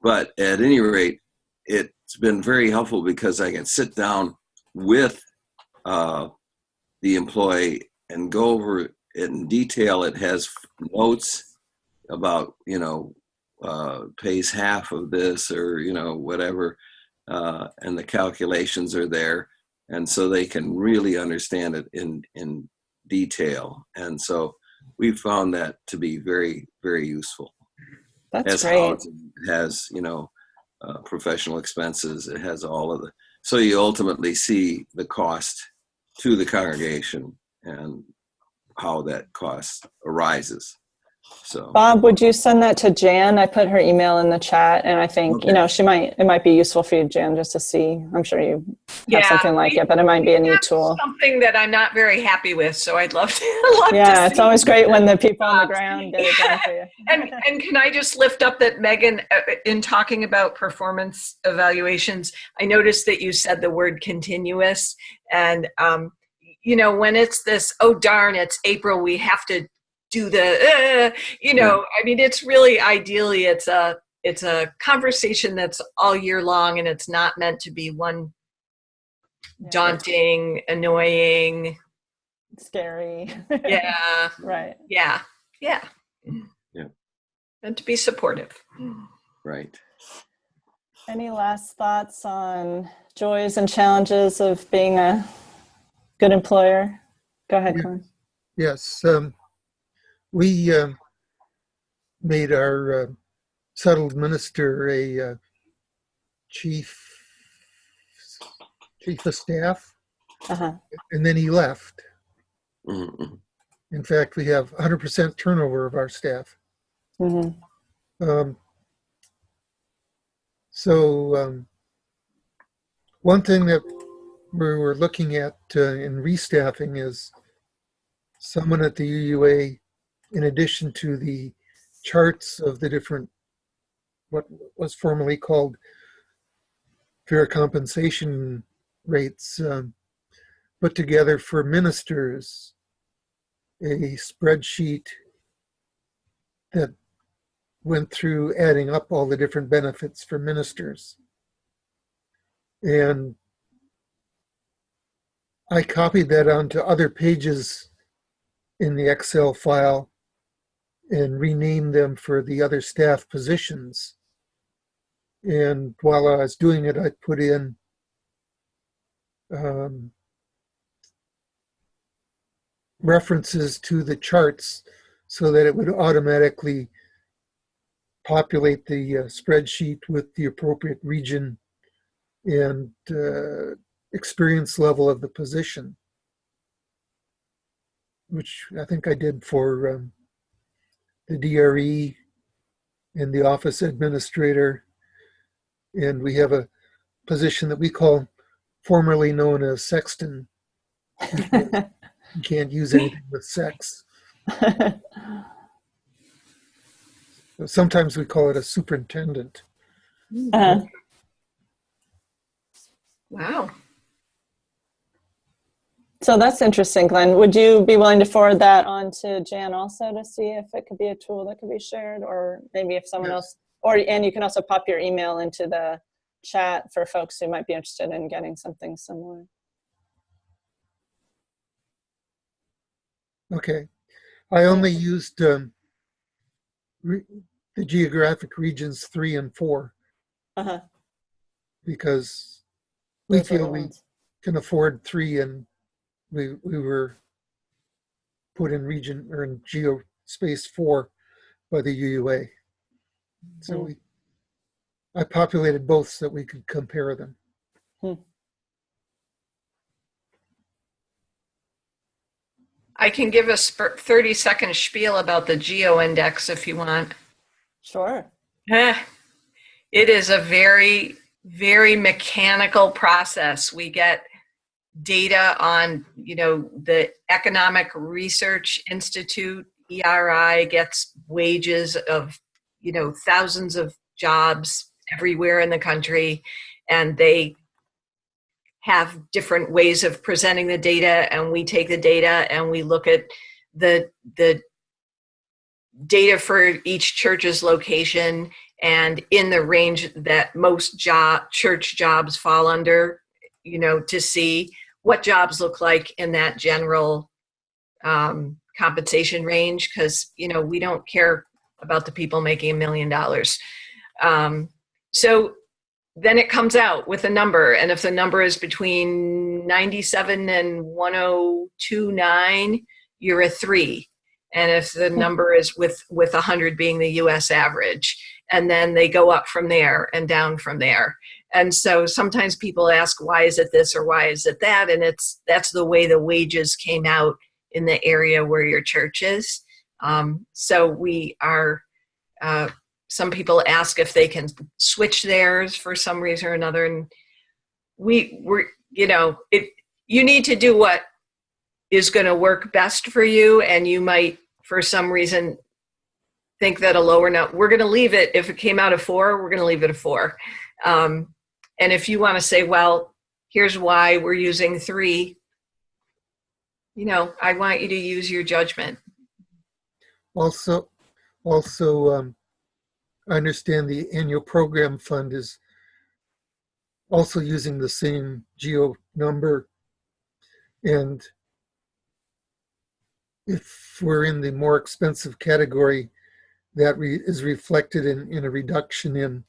Speaker 6: But at any rate, it's been very helpful because I can sit down with the employee and go over it in detail. It has notes about, pays half of this or, whatever, and the calculations are there. And so they can really understand it in detail. And so we found that to be very, very useful.
Speaker 1: That's
Speaker 6: It
Speaker 1: great.
Speaker 6: has, professional expenses. It has all of so you ultimately see the cost to the congregation and how that cost arises. So
Speaker 1: Bob, would you send that to Jan? I put her email in the chat, and I think
Speaker 6: okay.
Speaker 1: it might be useful for you, Jan, just to see. I'm sure you have something like it, but it might be a neat tool.
Speaker 2: Something that I'm not very happy with, so I'd love to.
Speaker 1: Yeah, it's always great when the people on the ground get it done for you.
Speaker 2: And can I just lift up that, Megan, in talking about performance evaluations, I noticed that you said the word continuous, and when it's this, oh darn, it's April, we have to do the, I mean, it's really ideally it's a conversation that's all year long, and it's not meant to be one daunting, annoying,
Speaker 1: scary.
Speaker 2: Yeah.
Speaker 1: Right.
Speaker 2: Yeah. Yeah.
Speaker 6: Yeah.
Speaker 2: And to be supportive.
Speaker 6: Right.
Speaker 1: Any last thoughts on joys and challenges of being a good employer? Go ahead, Colin.
Speaker 9: Yes. We made our settled minister a chief of staff, and then he left.
Speaker 6: Mm-hmm.
Speaker 9: In fact, we have 100% turnover of our staff.
Speaker 1: Mm-hmm.
Speaker 9: One thing that we're looking at in restaffing is someone at the UUA, in addition to the charts of the different, what was formerly called fair compensation rates, put together for ministers a spreadsheet that went through adding up all the different benefits for ministers. And I copied that onto other pages in the Excel file and renamed them for the other staff positions. And while I was doing it, I put in references to the charts so that it would automatically populate the spreadsheet with the appropriate region and experience level of the position, which I think I did for the DRE and the office administrator. And we have a position that we call formerly known as sexton. You can't use anything with sex. Sometimes we call it a superintendent.
Speaker 2: Wow.
Speaker 1: So that's interesting, Glenn. Would you be willing to forward that on to Jan also to see if it could be a tool that could be shared, or maybe if someone else, and you can also pop your email into the chat for folks who might be interested in getting something similar.
Speaker 9: Okay. I only used the geographic regions 3 and 4 because we feel can afford 3, and we were put in region or in geospace 4 by the UUA. So I populated both so that we could compare them.
Speaker 2: I can give a 30-second spiel about the geo index if you want.
Speaker 1: Sure.
Speaker 2: It is a very, very mechanical process. We get data on, the Economic Research Institute, ERI, gets wages of, thousands of jobs everywhere in the country, and they have different ways of presenting the data, and we take the data and we look at the data for each church's location and in the range that most church jobs fall under, to see what jobs look like in that general compensation range, because, we don't care about the people making $1 million. So then it comes out with a number, and if the number is between 97 and 102.9, you're a 3. And if the number is with 100 being the US average, and then they go up from there and down from there. And so sometimes people ask, why is it this or why is it that? And that's the way the wages came out in the area where your church is. So we are, some people ask if they can switch theirs for some reason or another. And we're, you need to do what is going to work best for you. And you might, for some reason, think that a lower note, we're going to leave it. If it came out a 4, we're going to leave it a 4. And if you want to say, well, here's why we're using 3, I want you to use your judgment.
Speaker 9: Also, I understand the annual program fund is also using the same geo number. And if we're in the more expensive category, that is reflected in a reduction in,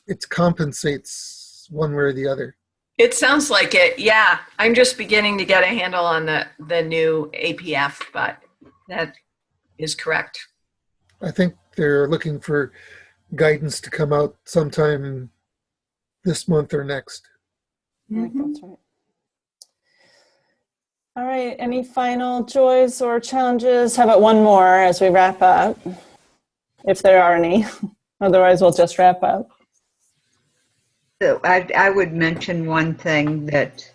Speaker 9: it compensates one way or the other.
Speaker 2: It sounds like it, yeah. I'm just beginning to get a handle on the new APF, but that is correct.
Speaker 9: I think they're looking for guidance to come out sometime this month or next.
Speaker 1: I think that's right. All right, any final joys or challenges? How about one more as we wrap up, if there are any? Otherwise, we'll just wrap up.
Speaker 3: So I would mention one thing that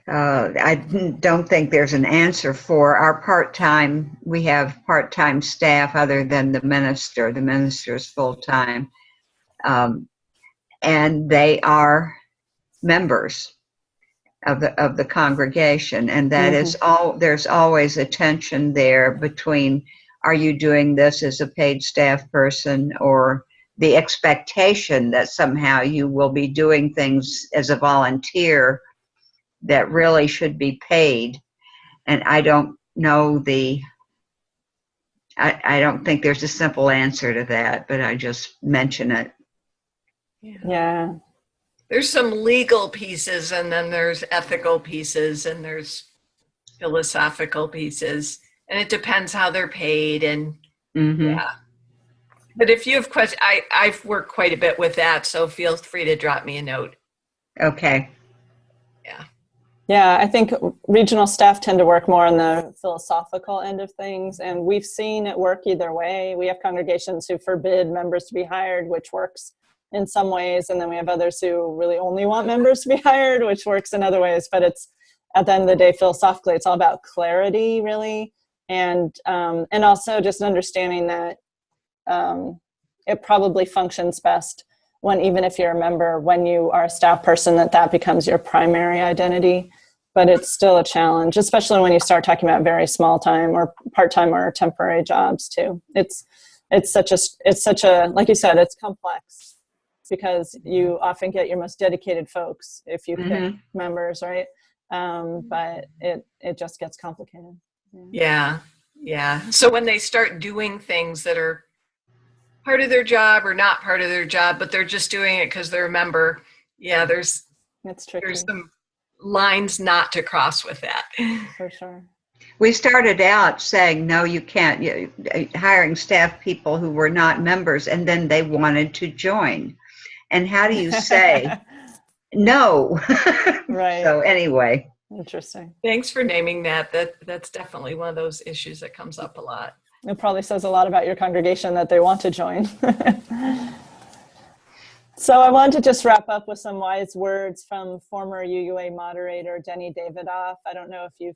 Speaker 3: I don't think there's an answer for. Our part-time, we have part-time staff other than the minister. The minister is full-time. And they are members of the congregation. And that is all, there's always a tension there between, are you doing this as a paid staff person, or the expectation that somehow you will be doing things as a volunteer that really should be paid. And I don't know I don't think there's a simple answer to that, but I just mention it.
Speaker 1: Yeah.
Speaker 2: There's some legal pieces, and then there's ethical pieces, and there's philosophical pieces, and it depends how they're paid. And yeah. But if you have questions, I've worked quite a bit with that, so feel free to drop me a note.
Speaker 3: Okay.
Speaker 2: Yeah.
Speaker 1: Yeah, I think regional staff tend to work more on the philosophical end of things, and we've seen it work either way. We have congregations who forbid members to be hired, which works in some ways, and then we have others who really only want members to be hired, which works in other ways. But it's, at the end of the day, philosophically, it's all about clarity, really, and also just understanding that it probably functions best when, even if you're a member, when you are a staff person, that becomes your primary identity. But it's still a challenge, especially when you start talking about very small time or part-time or temporary jobs too. It's such a, like you said, it's complex, because you often get your most dedicated folks if you pick members, right? But it just gets complicated.
Speaker 2: Yeah. So when they start doing things that are part of their job or not part of their job, but they're just doing it because they're a member, yeah,
Speaker 1: It's tricky.
Speaker 2: there's some lines not to cross with that.
Speaker 1: For sure.
Speaker 3: We started out saying, no, you can't, hiring staff people who were not members, and then they wanted to join. And how do you say no?
Speaker 1: Right.
Speaker 3: So anyway.
Speaker 1: Interesting.
Speaker 2: Thanks for naming that. That's definitely one of those issues that comes up a lot.
Speaker 1: It probably says a lot about your congregation that they want to join. So I wanted to just wrap up with some wise words from former UUA moderator Denny Davidoff. I don't know if you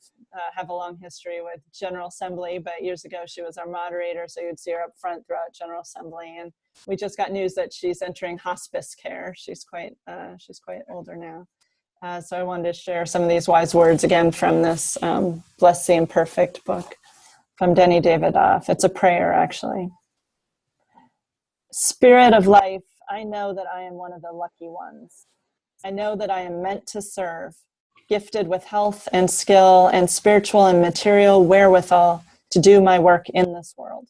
Speaker 1: have a long history with General Assembly, but years ago she was our moderator, so you'd see her up front throughout General Assembly. And we just got news that she's entering hospice care. She's quite older now. So I wanted to share some of these wise words again from this Bless the Imperfect book from Denny Davidoff. It's a prayer, actually. Spirit of life, I know that I am one of the lucky ones. I know that I am meant to serve, gifted with health and skill and spiritual and material wherewithal to do my work in this world.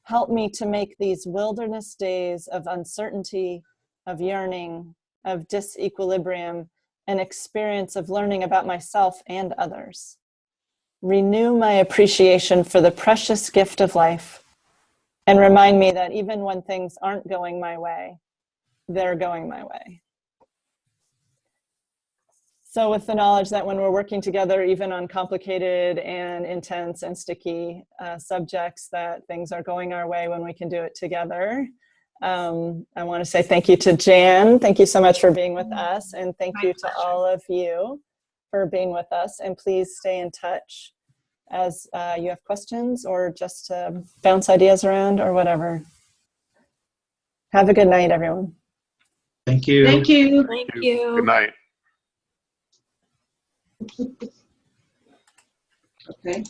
Speaker 1: Help me to make these wilderness days of uncertainty, of yearning, of disequilibrium, an experience of learning about myself and others. Renew my appreciation for the precious gift of life, and remind me that even when things aren't going my way, they're going my way. So with the knowledge that when we're working together, even on complicated and intense and sticky subjects, that things are going our way when we can do it together. I want to say thank you to Jan. Thank you so much for being with us. And thank you to all of you for being with us. And please stay in touch as you have questions or just to bounce ideas around or whatever. Have a good night, everyone.
Speaker 10: Thank you.
Speaker 3: Thank you.
Speaker 2: Thank you.
Speaker 11: Good night.
Speaker 3: Okay.